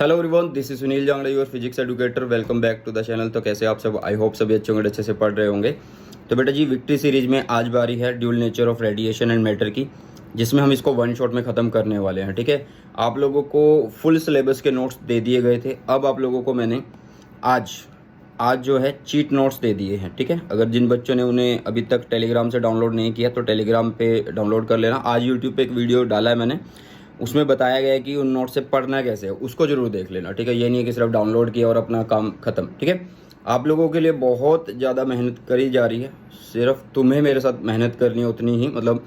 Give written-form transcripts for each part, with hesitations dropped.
Hello everyone, this is Sunil Jangra, your physics educator. Welcome back to the channel. तो कैसे आप सब? आई होप सभी अच्छे होंगे, अच्छे से पढ़ रहे होंगे। तो बेटा जी, विक्ट्री सीरीज में आज बारी है dual nature of radiation and matter की, जिसमें हम इसको वन शॉट में ख़त्म करने वाले हैं। ठीक है, आप लोगों को फुल सिलेबस के नोट्स दे दिए गए थे। अब आप लोगों को मैंने आज जो है चीट नोट्स दे दिए हैं। ठीक है, अगर जिन बच्चों ने उन्हें अभी तक टेलीग्राम से डाउनलोड नहीं किया तो टेलीग्राम पे डाउनलोड कर लेना। आज यूट्यूब पे एक वीडियो डाला है मैंने, उसमें बताया गया है कि उन नोट से पढ़ना कैसे है, उसको जरूर देख लेना। ठीक है, ये नहीं है कि सिर्फ डाउनलोड किया और अपना काम खत्म। ठीक है, आप लोगों के लिए बहुत ज़्यादा मेहनत करी जा रही है, सिर्फ तुम्हें मेरे साथ मेहनत करनी है उतनी ही। मतलब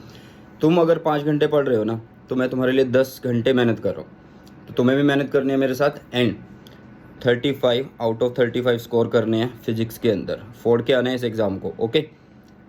तुम अगर 5 घंटे पढ़ रहे हो ना, तो मैं तुम्हारे लिए 10 घंटे मेहनत कर रहा हूँ। तो तुम्हें भी मेहनत करनी है मेरे साथ। एंड 35 आउट ऑफ 35 स्कोर करने हैं फिजिक्स के अंदर, फोड़ के आना है इस एग्ज़ाम को। ओके,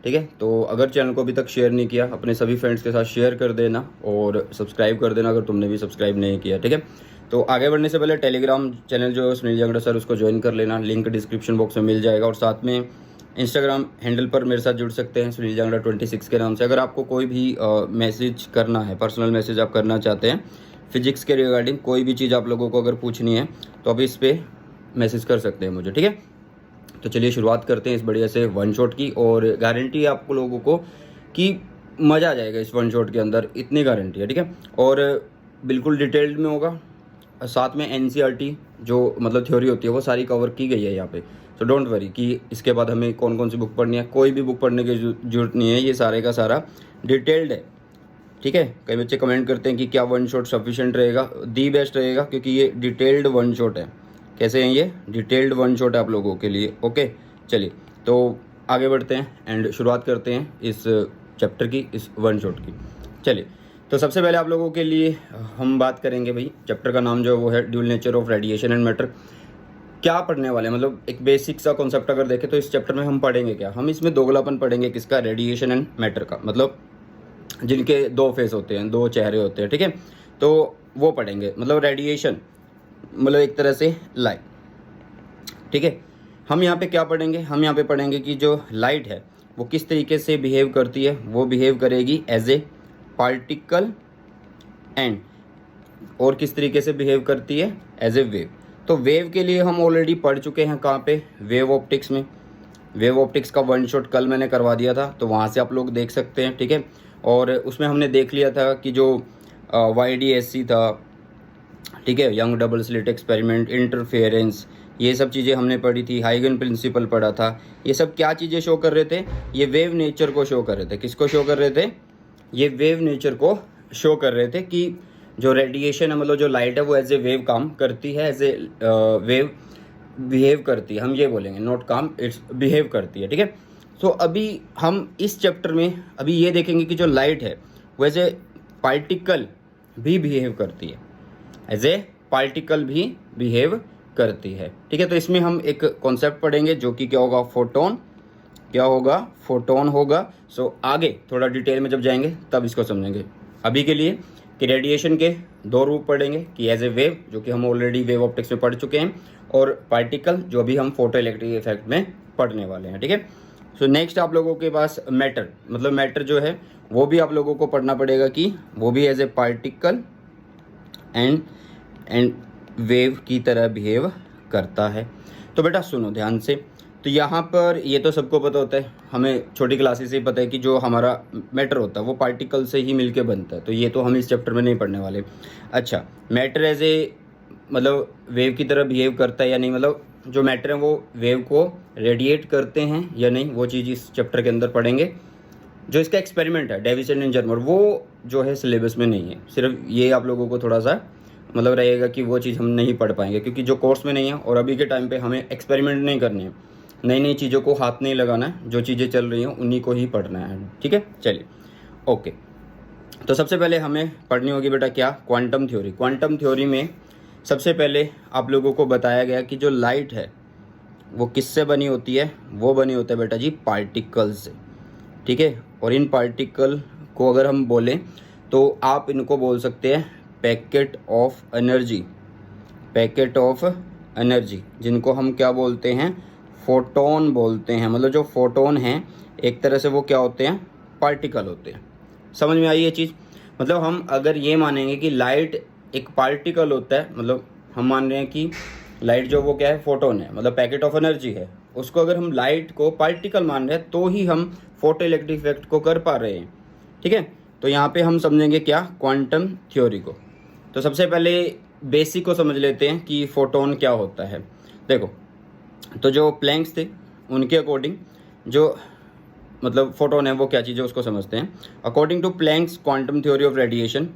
ठीक है। तो अगर चैनल को अभी तक शेयर नहीं किया, अपने सभी फ्रेंड्स के साथ शेयर कर देना और सब्सक्राइब कर देना अगर तुमने भी सब्सक्राइब नहीं किया। ठीक है, तो आगे बढ़ने से पहले टेलीग्राम चैनल जो है सुनील जांगड़ा सर, उसको ज्वाइन कर लेना। लिंक डिस्क्रिप्शन बॉक्स में मिल जाएगा। और साथ में इंस्टाग्राम हैंडल पर मेरे साथ जुड़ सकते हैं सुनील जांगड़ा 26 के नाम से। अगर आपको कोई भी मैसेज करना है, पर्सनल मैसेज आप करना चाहते हैं फिजिक्स के रिगार्डिंग, कोई भी चीज़ आप लोगों को अगर पूछनी है तो अभी इस पर मैसेज कर सकते हैं मुझे। ठीक है, तो चलिए शुरुआत करते हैं इस बढ़िया से वन शॉट की। और गारंटी है आपको लोगों को कि मज़ा आ जाएगा इस वन शॉट के अंदर, इतनी गारंटी है। ठीक है, और बिल्कुल डिटेल्ड में होगा। साथ में एनसीईआरटी जो मतलब थ्योरी होती है वो सारी कवर की गई है यहाँ पे। सो डोंट वरी कि इसके बाद हमें कौन कौन सी बुक पढ़नी है। कोई भी बुक पढ़ने की जरूरत नहीं है, ये सारे का सारा डिटेल्ड है। ठीक है, कई बच्चे कमेंट करते हैं कि क्या वन शॉट सफिशिएंट रहेगा, दी बेस्ट रहेगा, क्योंकि ये डिटेल्ड वन शॉट है। कैसे हैं ये? डिटेल्ड वन शॉट है आप लोगों के लिए। ओके, चलिए तो आगे बढ़ते हैं एंड शुरुआत करते हैं इस चैप्टर की, इस वन शॉट की। चलिए, तो सबसे पहले आप लोगों के लिए हम बात करेंगे भाई, चैप्टर का नाम जो है वो है dual nature of radiation and matter. क्या पढ़ने वाले हैं, मतलब एक बेसिक सा कॉन्सेप्ट अगर देखें तो इस चैप्टर में हम पढ़ेंगे क्या? हम इसमें दोगलापन पढ़ेंगे। किसका? रेडिएशन एंड मैटर का। मतलब जिनके दो फेस होते हैं, दो चेहरे होते हैं। ठीक है, तो वो पढ़ेंगे। मतलब रेडिएशन मतलब एक तरह से लाइट। ठीक है, हम यहाँ पे क्या पढ़ेंगे? हम यहाँ पे पढ़ेंगे कि जो लाइट है वो किस तरीके से बिहेव करती है। वो बिहेव करेगी एज ए पार्टिकल एंड, और किस तरीके से बिहेव करती है? As a wave. तो वेव के लिए हम ऑलरेडी पढ़ चुके हैं। कहाँ पे? वेव ऑप्टिक्स में। वेव ऑप्टिक्स का वन शॉट कल मैंने करवा दिया था, तो वहाँ से आप लोग देख सकते हैं। ठीक है, और उसमें हमने देख लिया था कि जो YDSC था, ठीक है, young double slit experiment, interference, ये सब चीज़ें हमने पढ़ी थी। हाइगन प्रिंसिपल पढ़ा था। ये सब क्या चीज़ें शो कर रहे थे? ये वेव नेचर को शो कर रहे थे। किसको शो कर रहे थे? ये वेव नेचर को शो कर रहे थे कि जो रेडिएशन है, मतलब जो लाइट है, वो एज ए वेव काम करती है, एज ए वेव बिहेव करती है। हम ये बोलेंगे, नॉट काम, इट्स बिहेव करती है। ठीक है, तो अभी हम इस चैप्टर में अभी ये देखेंगे कि जो लाइट है वो एज ए पार्टिकल भी बिहेव करती है, एज ए पार्टिकल भी बिहेव करती है। ठीक है, तो इसमें हम एक कॉन्सेप्ट पढ़ेंगे जो कि क्या होगा? फोटोन। क्या होगा? फोटोन होगा। सो आगे थोड़ा डिटेल में जब जाएंगे तब इसको समझेंगे। अभी के लिए कि रेडिएशन के दो रूप पढ़ेंगे, कि एज ए वेव, जो कि हम ऑलरेडी वेव ऑप्टिक्स में पढ़ चुके हैं, और पार्टिकल, जो अभी हम फोटो इलेक्ट्रिक इफेक्ट में पढ़ने वाले हैं। ठीक है, सो नेक्स्ट आप लोगों के पास मैटर, मतलब मैटर जो है वो भी आप लोगों को पढ़ना पड़ेगा कि वो भी as a particle and wave की तरह बिहेव करता है। तो बेटा सुनो ध्यान से। तो यहाँ पर ये तो सबको पता होता है, हमें छोटी क्लासेस से ही पता है कि जो हमारा मैटर होता है वो पार्टिकल से ही मिलके बनता है। तो ये तो हम इस चैप्टर में नहीं पढ़ने वाले। अच्छा, मैटर एज ए मतलब वेव की तरह बिहेव करता है या नहीं, मतलब जो मैटर है वो वेव को रेडिएट करते हैं या नहीं, वो चीज़ इस चैप्टर के अंदर पढ़ेंगे। जो इसका एक्सपेरिमेंट है डेविसन एंड जर्मर, वो जो है सिलेबस में नहीं है। सिर्फ ये आप लोगों को थोड़ा सा मतलब रहेगा कि वो चीज़ हम नहीं पढ़ पाएंगे, क्योंकि जो कोर्स में नहीं है और अभी के टाइम पे हमें एक्सपेरिमेंट नहीं करने हैं, नई नई चीज़ों को हाथ नहीं लगाना है। जो चीज़ें चल रही हैं उन्हीं को ही पढ़ना है। ठीक है, चलिए ओके। तो सबसे पहले हमें पढ़नी होगी बेटा क्या? Quantum theory. क्वांटम थ्योरी में सबसे पहले आप लोगों को बताया गया कि जो लाइट है वो किससे बनी होती है? वो बनी होता है बेटा जी पार्टिकल से। ठीक है, और इन पार्टिकल को अगर हम बोलें तो आप इनको बोल सकते हैं packet of energy. Packet of energy, जिनको हम क्या बोलते हैं? फोटोन बोलते हैं। मतलब जो फोटोन हैं एक तरह से वो क्या होते हैं? पार्टिकल होते हैं। समझ में आई ये चीज़? मतलब हम अगर ये मानेंगे कि लाइट एक पार्टिकल होता है, मतलब हम मान रहे हैं कि लाइट जो वो क्या है, फोटोन है, मतलब पैकेट ऑफ एनर्जी है, उसको अगर हम लाइट को पार्टिकल मान रहे हैं तो ही हम फोटो इलेक्ट्रिक इफेक्ट को कर पा रहे हैं। ठीक है, तो यहाँ पे हम समझेंगे क्या, क्वांटम थ्योरी को। तो सबसे पहले बेसिक को समझ लेते हैं कि फोटोन क्या होता है। देखो, तो जो प्लैंक्स थे उनके अकॉर्डिंग जो मतलब फोटोन है वो क्या चीज़ है उसको समझते हैं। According to Planck's quantum theory of radiation,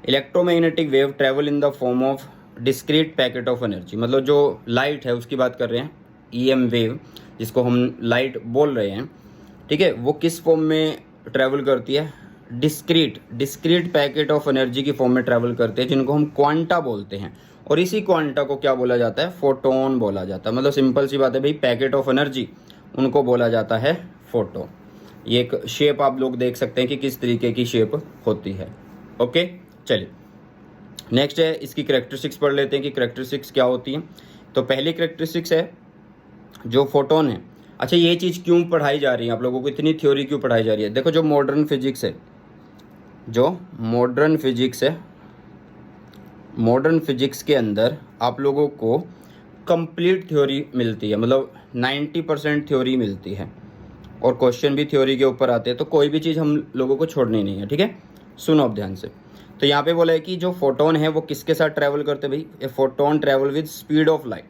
electromagnetic wave travel in the form of discrete packet of energy. मतलब जो लाइट है उसकी बात कर रहे हैं, ईएम वेव जिसको हम लाइट बोल रहे हैं, ठीक है, वो किस फॉर्म में ट्रैवल करती है, डिस्क्रीट पैकेट ऑफ एनर्जी की फॉर्म में ट्रैवल करते हैं, जिनको हम क्वांटा बोलते हैं। और इसी क्वांटा को क्या बोला जाता है, फोटोन बोला जाता है। मतलब सिंपल सी बात है भाई, पैकेट ऑफ एनर्जी उनको बोला जाता है फोटो। ये एक शेप आप लोग देख सकते हैं कि किस तरीके की शेप होती है। ओके, चलिए नेक्स्ट है, इसकी कैरेक्टरिस्टिक्स पढ़ लेते हैं कि कैरेक्टरिस्टिक्स क्या होती हैं। तो पहली कैरेक्टरिस्टिक्स है जो फोटोन है। अच्छा, ये चीज़ क्यों पढ़ाई जा रही है आप लोगों को, इतनी थ्योरी क्यों पढ़ाई जा रही है? देखो, जो मॉडर्न फिजिक्स है, मॉडर्न फिजिक्स के अंदर आप लोगों को कंप्लीट थ्योरी मिलती है, मतलब 90% थ्योरी मिलती है, और क्वेश्चन भी थ्योरी के ऊपर आते हैं। तो कोई भी चीज़ हम लोगों को छोड़नी नहीं है। ठीक है, सुनो अब ध्यान से। तो यहाँ पे बोला है कि जो फोटोन है वो किसके साथ ट्रैवल करते हैं भाई, a photon travel with speed of light.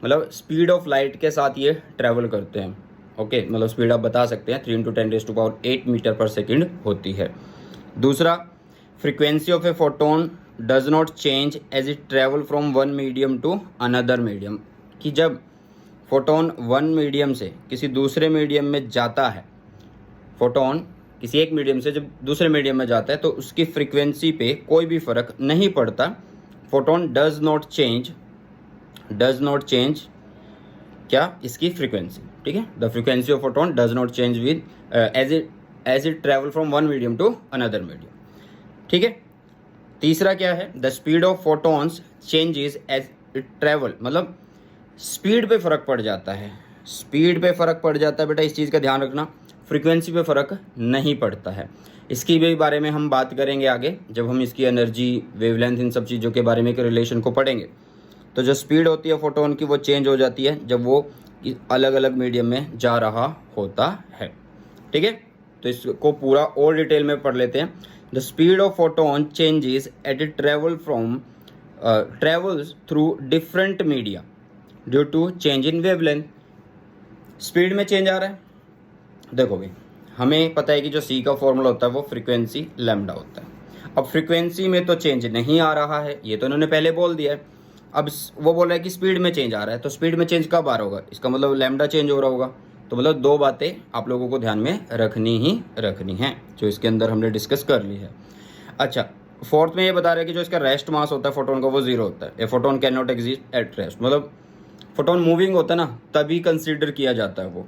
मतलब स्पीड ऑफ लाइट के साथ ये ट्रैवल करते हैं। ओके, मतलब स्पीड आप बता सकते हैं 3 × 10⁸ मीटर पर सेकेंड होती है। दूसरा, frequency of a photon does not change as it travel from one medium to another medium. कि जब फोटोन वन मीडियम से किसी दूसरे मीडियम में जाता है, फोटोन किसी एक मीडियम से जब दूसरे मीडियम में जाता है तो उसकी फ्रीक्वेंसी पे कोई भी फर्क नहीं पड़ता। फोटोन डज नॉट चेंज क्या, इसकी फ्रीक्वेंसी। ठीक है, the frequency of photon does not change with as it travel from one medium to another medium. ठीक है, तीसरा क्या है, the speed of photons changes as it travel. मतलब स्पीड पे फर्क पड़ जाता है, स्पीड पे फर्क पड़ जाता है बेटा, इस चीज़ का ध्यान रखना। फ्रीक्वेंसी पे फ़र्क नहीं पड़ता है। इसकी भी बारे में हम बात करेंगे आगे, जब हम इसकी एनर्जी, वेवलेंथ, इन सब चीज़ों के बारे में के रिलेशन को पढ़ेंगे। तो जो स्पीड होती है फोटोन की वो चेंज हो जाती है जब वो अलग अलग मीडियम में जा रहा होता है। ठीक है, तो इसको पूरा और डिटेल में पढ़ लेते हैं। The speed of photon changes at it travels through different media due to change in wavelength. Speed में चेंज आ रहा है। देखो भाई, हमें पता है कि जो सी का फॉर्मूला होता है वो फ्रीक्वेंसी लैम्डा होता है। अब फ्रीक्वेंसी में तो चेंज नहीं आ रहा है, ये तो इन्होंने पहले बोल दिया है। अब वो बोल रहा है कि स्पीड में चेंज आ रहा है, तो स्पीड में चेंज कब आ रहा होगा, इसका मतलब लैम्डा चेंज हो रहा होगा। तो मतलब दो बातें आप लोगों को ध्यान में रखनी है जो इसके अंदर हमने डिस्कस कर ली है। अच्छा, फोर्थ में ये बता रहा है कि जो इसका रेस्ट मास होता है फोटोन का वो 0 होता है। A photon can not exist at rest. मतलब फोटोन मूविंग होता है ना, तभी कंसिडर किया जाता है। वो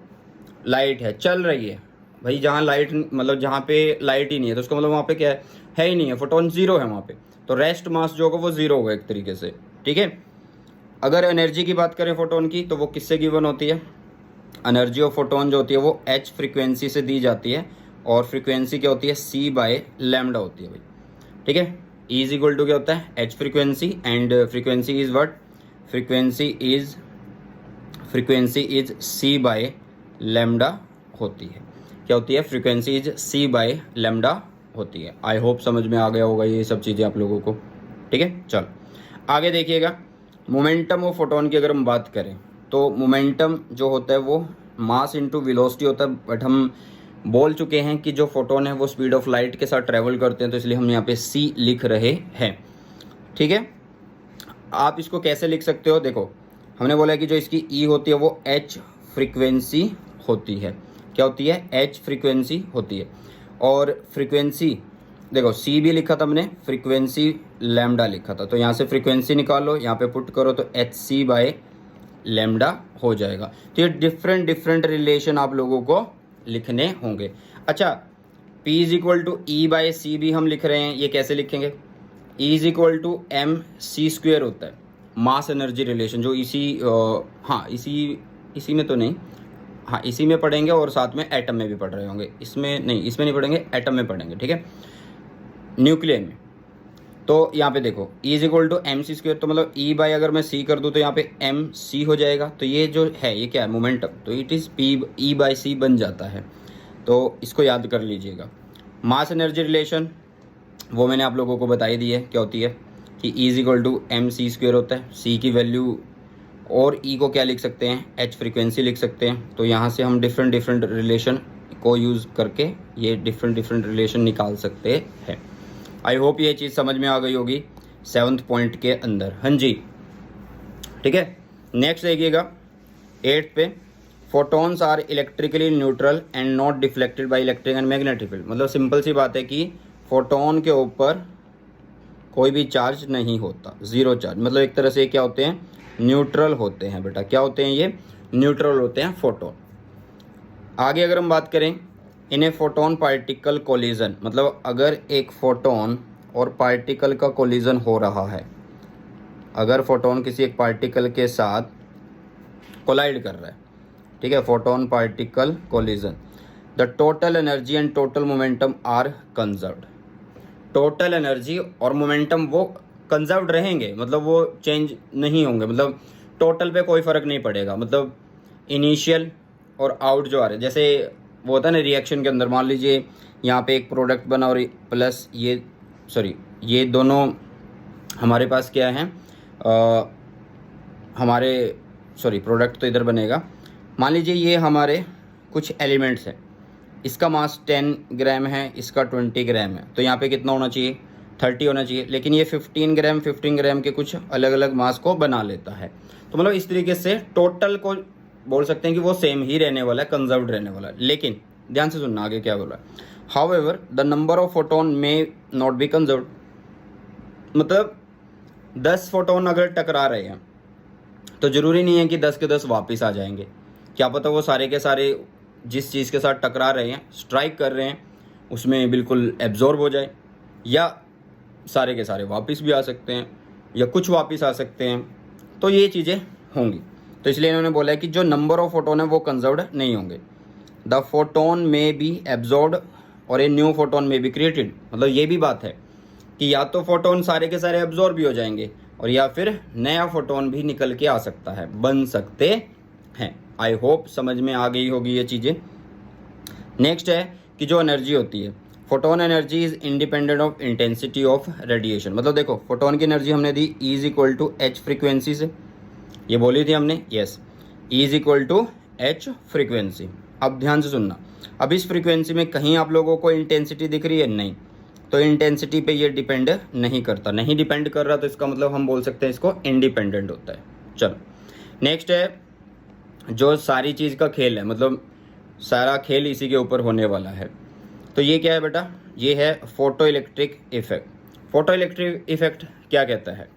लाइट है, चल रही है भाई, जहाँ लाइट, मतलब जहाँ पे लाइट ही नहीं है तो उसका मतलब वहाँ पे क्या है ही नहीं है, फोटोन 0 है वहाँ पे। तो रेस्ट मास जो होगा वो 0 होगा एक तरीके से। ठीक है, अगर एनर्जी की बात करें फोटोन की तो वो किससे गिवन होती है, एनर्जी ऑफ फोटोन जो होती है वो h फ्रीक्वेंसी से दी जाती है, और फ्रीक्वेंसी क्या होती है, c/λ होती है भाई। ठीक है, E इज इक्वल टू क्या होता है, h frequency, and frequency is what, frequency is c/λ होती है। क्या होती है, फ्रीक्वेंसी इज c/λ होती है। आई होप समझ में आ गया होगा ये सब चीज़ें आप लोगों को। ठीक है, चलो आगे देखिएगा। मोमेंटम ऑफ फोटोन की अगर हम बात करें तो मोमेंटम जो होता है वो मास इंटू वेलोसिटी होता है। बट हम बोल चुके हैं कि जो फोटोन है वो स्पीड ऑफ लाइट के साथ ट्रेवल करते हैं, तो इसलिए हम यहाँ पे c लिख रहे हैं। ठीक है, आप इसको कैसे लिख सकते हो, देखो हमने बोला कि जो इसकी E होती है वो h फ्रीक्वेंसी होती है। क्या होती है, h फ्रीक्वेंसी होती है। और फ्रीक्वेंसी देखो c भी लिखा था हमने, फ्रीक्वेंसी लैम्डा लिखा था, तो यहाँ से फ्रीक्वेंसी निकालो, यहाँ पे पुट करो तो hc/λ हो जाएगा। तो ये डिफरेंट रिलेशन आप लोगों को लिखने होंगे। अच्छा, P is equal to E/c भी हम लिख रहे हैं, ये कैसे लिखेंगे, E is equal to mc² होता है, मास एनर्जी रिलेशन, जो इसी में तो नहीं, हाँ इसी में पढ़ेंगे और साथ में एटम में भी पढ़ रहे होंगे। इसमें नहीं पढ़ेंगे, एटम में पढ़ेंगे। ठीक है, न्यूक्लियर में तो यहाँ पे देखो E is equal to M C square, तो मतलब E बाई अगर मैं C कर दूँ तो यहाँ पे एम सी हो जाएगा। तो ये जो है ये क्या है, मोमेंटम, तो it is P E by C बन जाता है। तो इसको याद कर लीजिएगा। मास एनर्जी रिलेशन वो मैंने आप लोगों को बता ही दी है क्या होती है, कि E is equal to M C square होता है। C की वैल्यू और E को क्या लिख सकते हैं, H फ्रिक्वेंसी लिख सकते हैं। तो यहाँ से हम डिफरेंट डिफरेंट रिलेशन को यूज़ करके ये डिफरेंट डिफरेंट रिलेशन निकाल सकते हैं। आई होप ये चीज़ समझ में आ गई होगी 7th पॉइंट के अंदर। हाँ जी, ठीक है। नेक्स्ट देखिएगा 8th पे, photons are electrically neutral and not deflected by electric and magnetic field. मतलब सिंपल सी बात है कि फोटोन के ऊपर कोई भी चार्ज नहीं होता, ज़ीरो चार्ज। मतलब एक तरह से क्या होते हैं, न्यूट्रल होते हैं बेटा। क्या होते हैं ये, न्यूट्रल होते हैं फोटोन। आगे अगर हम बात करें, इन ए फोटोन पार्टिकल कोलिजन, मतलब अगर एक फोटोन और पार्टिकल का कोलिजन हो रहा है, अगर फोटोन किसी एक पार्टिकल के साथ कोलाइड कर रहा है, ठीक है, photon particle collision, the total energy and total momentum are conserved. Total energy और मोमेंटम वो कंजर्व्ड रहेंगे, मतलब वो चेंज नहीं होंगे, मतलब टोटल पे कोई फ़र्क नहीं पड़ेगा। मतलब इनिशियल और आउट जो आ रहे, जैसे वो होता है ना रिएक्शन के अंदर, मान लीजिए यहाँ पे एक प्रोडक्ट बना और प्लस ये दोनों हमारे पास क्या है, प्रोडक्ट तो इधर बनेगा। मान लीजिए ये हमारे कुछ एलिमेंट्स हैं, इसका मास 10 ग्राम है, इसका 20 ग्राम है, तो यहाँ पे कितना होना चाहिए, 30 होना चाहिए। लेकिन ये 15 ग्राम के कुछ अलग अलग मास को बना लेता है। तो मतलब इस तरीके से टोटल को बोल सकते हैं कि वो सेम ही रहने वाला है, कंजर्व्ड रहने वाला है। लेकिन ध्यान से सुनना आगे क्या बोला, however the number of photon may not be conserved. मतलब 10 फोटोन अगर टकरा रहे हैं तो ज़रूरी नहीं है कि 10 के 10 वापस आ जाएंगे। क्या पता वो सारे के सारे जिस चीज़ के साथ टकरा रहे हैं, स्ट्राइक कर रहे हैं, उसमें बिल्कुल एब्जॉर्ब हो जाए, या सारे के सारे वापस भी आ सकते हैं, या कुछ वापस आ सकते हैं। तो ये चीज़ें होंगी। तो इसलिए इन्होंने बोला है कि जो नंबर ऑफ फोटोन है वो कंजर्व्ड नहीं होंगे। द फोटोन में बी एब्जॉर्ब्ड और ए न्यू फोटोन में बी क्रिएटेड। मतलब ये भी बात है कि या तो फोटोन सारे के सारे एब्जॉर्ब भी हो जाएंगे, और या फिर नया फोटोन भी निकल के आ सकता है, बन सकते हैं। आई होप समझ में आ गई होगी ये चीज़ें। नेक्स्ट है कि जो एनर्जी होती है, photon energy is independent of intensity of radiation. मतलब देखो फोटोन की एनर्जी हमने दी E is equal to H frequency से, ये बोली थी हमने, yes, E is equal to H frequency. अब ध्यान से सुनना, अब इस फ्रीक्वेंसी में कहीं आप लोगों को इंटेंसिटी दिख रही है, नहीं, तो इंटेंसिटी पे ये डिपेंड नहीं करता। नहीं डिपेंड कर रहा तो इसका मतलब हम बोल सकते हैं इसको इंडिपेंडेंट होता है। चलो नेक्स्ट है जो सारी चीज़ का खेल है, मतलब सारा खेल इसी के ऊपर होने वाला है। तो ये क्या है बेटा, ये है photo electric effect. Photo electric effect क्या कहता है,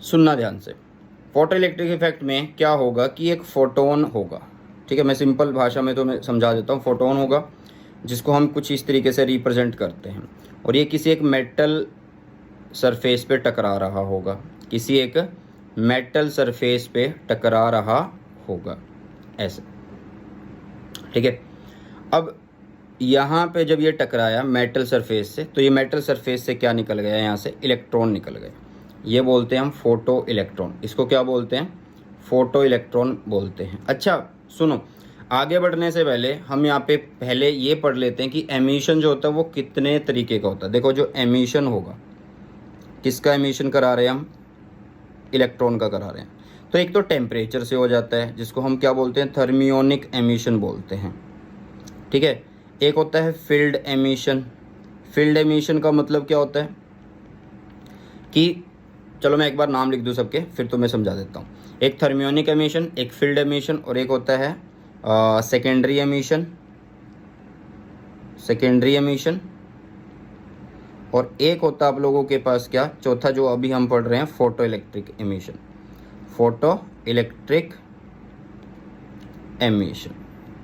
सुनना ध्यान से। फोटो इलेक्ट्रिक इफेक्ट में क्या होगा कि एक फोटोन होगा, ठीक है, मैं सिंपल भाषा में तो मैं समझा देता हूँ। फोटोन होगा जिसको हम कुछ इस तरीके से रिप्रेजेंट करते हैं, और ये किसी एक मेटल सरफेस पे टकरा रहा होगा, किसी एक मेटल सरफेस पे टकरा रहा होगा, ऐसे, ठीक है। अब यहाँ पे जब ये टकराया मेटल सरफेस से, तो ये मेटल सरफेस से क्या निकल गया, यहाँ से इलेक्ट्रॉन निकल गए। ये बोलते हैं हम फोटो इलेक्ट्रॉन। इसको क्या बोलते हैं, फोटो इलेक्ट्रॉन बोलते हैं। अच्छा सुनो, आगे बढ़ने से पहले हम यहाँ पे पहले ये पढ़ लेते हैं कि एमिशन जो होता है वो कितने तरीके का होता है। देखो जो एमिशन होगा, किसका एमिशन करा रहे हैं हम, इलेक्ट्रॉन का करा रहे हैं। तो एक तो टेम्परेचर से हो जाता है, जिसको हम क्या बोलते हैं, थर्मियोनिक एमिशन बोलते हैं, ठीक है। एक होता है फील्ड एमिशन। फील्ड एमिशन का मतलब क्या होता है कि, चलो मैं एक बार नाम लिख दूँ सबके, फिर तो मैं समझा देता हूँ। एक थर्मियोनिक एमिशन, एक फील्ड एमिशन, और एक होता है सेकेंडरी एमिशन, और एक होता है आप लोगों के पास क्या, चौथा जो अभी हम पढ़ रहे हैं, photo electric emission. Photo electric emission,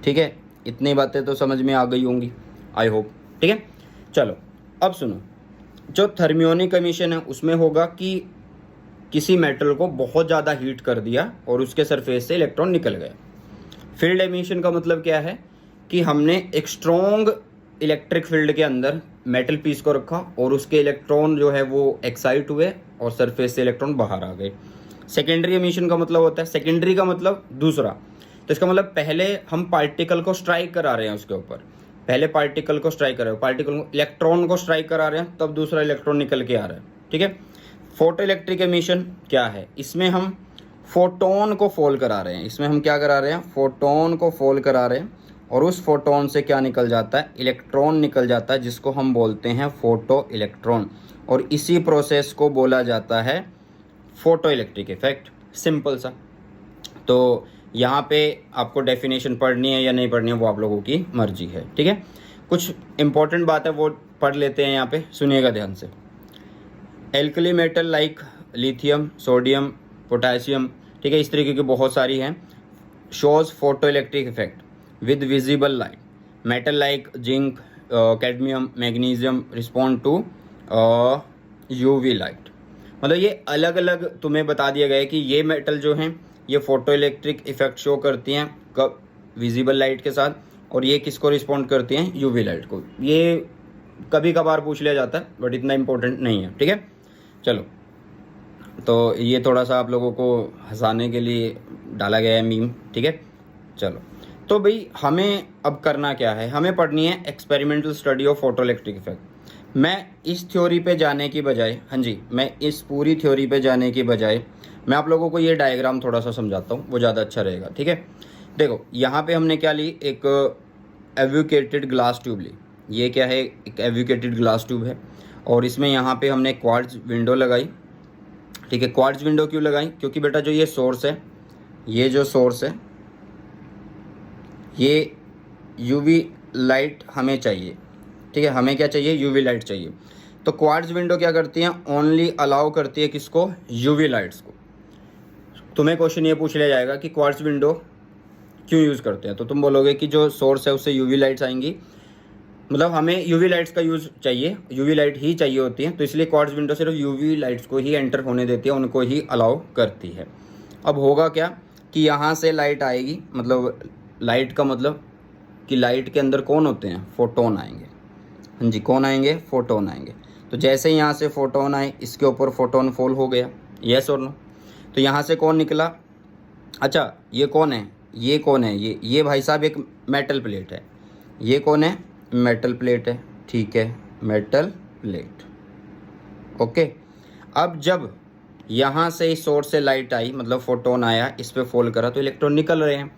ठीक है। इतनी बातें तो समझ में आ गई होंगी, आई होप, ठीक है। चलो अब सुनो, जो थर्मियोनिक एमिशन है उसमें होगा कि किसी मेटल को बहुत ज़्यादा हीट कर दिया और उसके सरफेस से इलेक्ट्रॉन निकल गए। फील्ड एमिशन का मतलब क्या है कि हमने एक स्ट्रॉन्ग इलेक्ट्रिक फील्ड के अंदर मेटल पीस को रखा और उसके इलेक्ट्रॉन जो है वो एक्साइट हुए और सरफेस से इलेक्ट्रॉन बाहर आ गए। सेकेंडरी एमिशन का मतलब होता है, सेकेंडरी का मतलब दूसरा, तो इसका मतलब पहले हम पार्टिकल को स्ट्राइक करा रहे हैं उसके ऊपर, पहले पार्टिकल को स्ट्राइक कर रहे हो, पार्टिकल को इलेक्ट्रॉन को स्ट्राइक करा रहे हैं, तब दूसरा इलेक्ट्रॉन निकल के आ रहा है। ठीक है। फोटो इलेक्ट्रिक एमिशन क्या है, इसमें हम फोटोन को फॉल करा रहे हैं, इसमें हम क्या करा रहे हैं, फोटोन को फॉल करा रहे हैं और उस फोटोन से क्या निकल जाता है, इलेक्ट्रॉन निकल जाता है, जिसको हम बोलते हैं फोटो इलेक्ट्रॉन, और इसी प्रोसेस को बोला जाता है फोटो इलेक्ट्रिक इफेक्ट। सिंपल सा। तो यहाँ पे आपको डेफिनेशन पढ़नी है या नहीं पढ़नी है वो आप लोगों की मर्जी है। ठीक है। कुछ इंपॉर्टेंट बात है वो पढ़ लेते हैं, यहाँ पे सुनिएगा ध्यान से। Alkali metal like lithium, sodium, potassium, ठीक है, इस तरीके की बहुत सारी हैं, shows photo electric effect with visible light. Metal like zinc, cadmium, magnesium respond to UV light. मतलब ये अलग अलग तुम्हें बता दिया गया है कि ये मेटल जो हैं ये फोटो इलेक्ट्रिक इफेक्ट शो करती हैं कब, विजिबल लाइट के साथ, और ये किसको रिस्पॉन्ड करती हैं, यूवी लाइट को। ये कभी कभार पूछ लिया जाता है बट इतना इंपॉर्टेंट नहीं है। ठीक है। चलो, तो ये थोड़ा सा आप लोगों को हंसाने के लिए डाला गया है मीम। ठीक है। चलो, तो भाई हमें अब करना क्या है, हमें पढ़नी है experimental study of photo electric effect. मैं इस थ्योरी पे जाने की बजाय, हाँ जी, मैं इस पूरी थ्योरी पे जाने की बजाय मैं आप लोगों को ये डायग्राम थोड़ा सा समझाता हूँ, वो ज़्यादा अच्छा रहेगा। ठीक है। देखो, यहाँ पे हमने क्या ली, एक एवोकेटेड ग्लास ट्यूब ली। ये क्या है, एक एवोकेटेड ग्लास ट्यूब है, और इसमें यहाँ पे हमने क्वार्ट्ज विंडो लगाई। ठीक है। क्वार्ट्ज विंडो क्यों लगाई, क्योंकि बेटा जो ये सोर्स है, ये जो सोर्स है, ये यूवी लाइट हमें चाहिए। ठीक है। हमें क्या चाहिए, यूवी लाइट चाहिए। तो क्वार्ट्ज विंडो क्या करती है, ओनली अलाउ करती है किसको, यूवी लाइट्स को। तुम्हें क्वेश्चन ये पूछ लिया जाएगा कि क्वार्ट्ज विंडो क्यों यूज़ करते हैं, तो तुम बोलोगे कि जो सोर्स है उससे यूवी लाइट्स आएंगी, मतलब हमें यूवी लाइट्स का यूज़ चाहिए, यूवी लाइट ही चाहिए होती है, तो इसलिए क्वार्ट्ज विंडो सिर्फ यूवी लाइट्स को ही एंटर होने देती है, उनको ही अलाउ करती है। अब होगा क्या कि यहाँ से लाइट आएगी, मतलब लाइट का मतलब कि लाइट के अंदर कौन होते हैं, फोटोन आएंगे। हाँ जी, कौन आएंगे, फोटोन आएंगे। तो जैसे ही यहाँ से फोटोन आए, इसके ऊपर फोटोन फॉल हो गया, यस और नो। तो यहाँ से कौन निकला, अच्छा ये कौन है, ये कौन है, ये भाई साहब एक मेटल प्लेट है। ये कौन है, मेटल प्लेट है। ठीक है, मेटल प्लेट। ओके। अब जब यहाँ से इस सोर्स से लाइट आई, मतलब फोटोन आया, इस पर फॉल करा, तो इलेक्ट्रॉन निकल रहे हैं।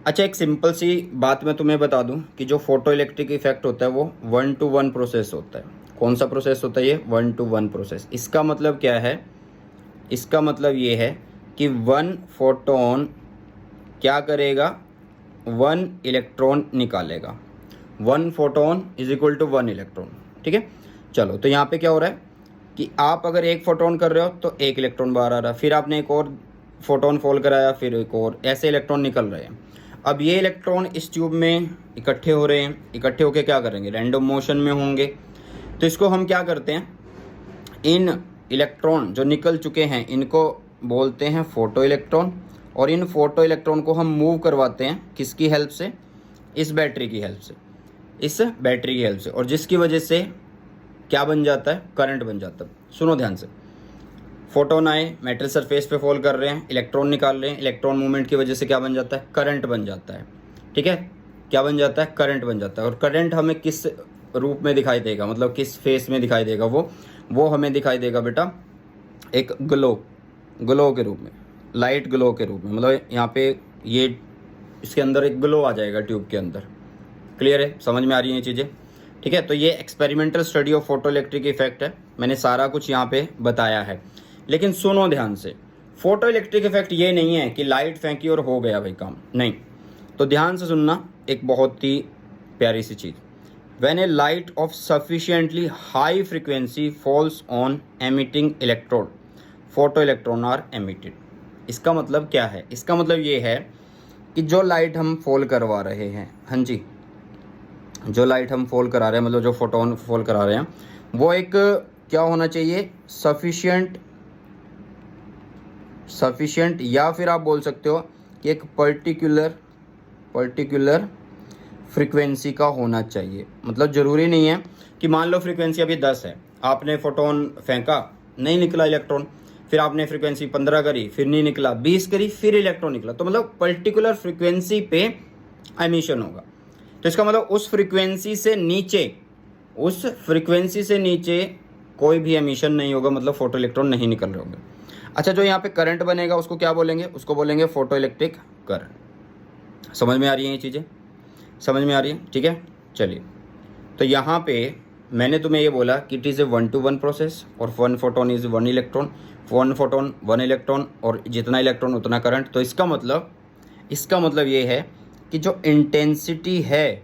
अच्छा, एक सिंपल सी बात मैं तुम्हें बता दूं कि जो फोटो इलेक्ट्रिक इफेक्ट होता है वो 1-to-1 प्रोसेस होता है। कौन सा प्रोसेस होता है ये, 1-to-1 प्रोसेस। इसका मतलब क्या है, इसका मतलब ये है कि 1 फोटोन क्या करेगा, 1 इलेक्ट्रॉन निकालेगा। 1 photon is equal to 1 electron. ठीक है। चलो, तो यहाँ पे क्या हो रहा है कि आप अगर एक फोटोन कर रहे हो तो एक इलेक्ट्रॉन बाहर आ रहा है, फिर आपने एक और फोटोन फॉल कराया, फिर एक और, ऐसे इलेक्ट्रॉन निकल रहे हैं। अब ये इलेक्ट्रॉन इस ट्यूब में इकट्ठे हो रहे हैं, इकट्ठे होकर क्या करेंगे, रैंडम मोशन में होंगे। तो इसको हम क्या करते हैं, इन इलेक्ट्रॉन जो निकल चुके हैं इनको बोलते हैं फोटो इलेक्ट्रॉन, और इन फोटो इलेक्ट्रॉन को हम मूव करवाते हैं किसकी हेल्प से, इस बैटरी की हेल्प से, इस बैटरी की हेल्प से, और जिसकी वजह से क्या बन जाता है, करंट बन जाता है। सुनो ध्यान से, फोटोन आए, मेटल सरफेस पे फॉल कर रहे हैं, इलेक्ट्रॉन निकाल रहे हैं, इलेक्ट्रॉन मूवमेंट की वजह से क्या बन जाता है, करंट बन जाता है। ठीक है। क्या बन जाता है, करंट बन जाता है। और करंट हमें किस रूप में दिखाई देगा, मतलब किस फेस में दिखाई देगा, वो हमें दिखाई देगा बेटा एक ग्लो के रूप में, लाइट ग्लो के रूप में। मतलब यहाँ पे ये इसके अंदर एक ग्लो आ जाएगा ट्यूब के अंदर। क्लियर है, समझ में आ रही है ये चीज़ें। ठीक है। तो ये experimental study of photo electric effect है, मैंने सारा कुछ यहाँ पे बताया है। लेकिन सुनो ध्यान से, फोटो इलेक्ट्रिक इफेक्ट ये नहीं है कि लाइट फेंकी और हो गया भाई काम, नहीं। तो ध्यान से सुनना, एक बहुत ही प्यारी सी चीज़, when a light of sufficiently high frequency falls on emitting electrode, photo electron are emitted. इसका मतलब क्या है, इसका मतलब ये है कि जो लाइट हम फॉल करवा रहे हैं, हाँ जी, जो लाइट हम फॉल करा रहे हैं, मतलब जो फोटोन फॉल करा रहे हैं, वो एक क्या होना चाहिए, सफिशिएंट, या फिर आप बोल सकते हो कि एक पर्टिकुलर फ्रीक्वेंसी का होना चाहिए। मतलब ज़रूरी नहीं है कि मान लो फ्रीक्वेंसी अभी 10 है, आपने फोटोन फेंका, नहीं निकला इलेक्ट्रॉन, फिर आपने फ्रीक्वेंसी 15 करी, फिर नहीं निकला, 20 करी, फिर इलेक्ट्रॉन निकला, तो मतलब पर्टिकुलर फ्रीक्वेंसी पे एमिशन होगा। तो इसका मतलब उस फ्रीक्वेंसी से नीचे कोई भी एमिशन नहीं होगा, मतलब फोटो इलेक्ट्रॉन नहीं निकल रहे होंगे। अच्छा, जो यहाँ पे करंट बनेगा उसको क्या बोलेंगे? उसको बोलेंगे फोटो इलेक्ट्रिक करंट। समझ में आ रही हैं ये चीज़ें? समझ में आ रही है? ठीक है, चलिए। तो यहाँ पे मैंने तुम्हें ये बोला कि it is a 1-to-1 process और 1 photon is 1 electron, 1 photon 1 electron, और जितना इलेक्ट्रॉन उतना करंट। तो इसका मतलब ये है कि जो इंटेंसिटी है,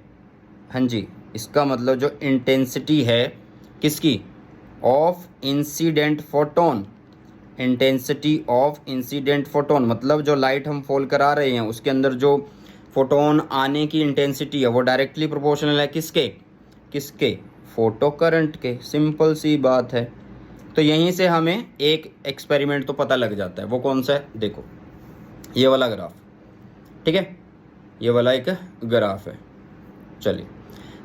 हाँ जी, इसका मतलब जो इंटेंसिटी है किसकी? Of incident photon. Intensity of incident photon मतलब जो लाइट हम फॉल करा रहे हैं उसके अंदर जो फोटोन आने की इंटेंसिटी है वो डायरेक्टली प्रोपोर्शनल है किसके? फोटो करंट के। सिंपल सी बात है। तो यहीं से हमें एक एक्सपेरिमेंट तो पता लग जाता है। वो कौन सा है? देखो, ये वाला ग्राफ, ठीक है, ये वाला एक ग्राफ है। चलिए,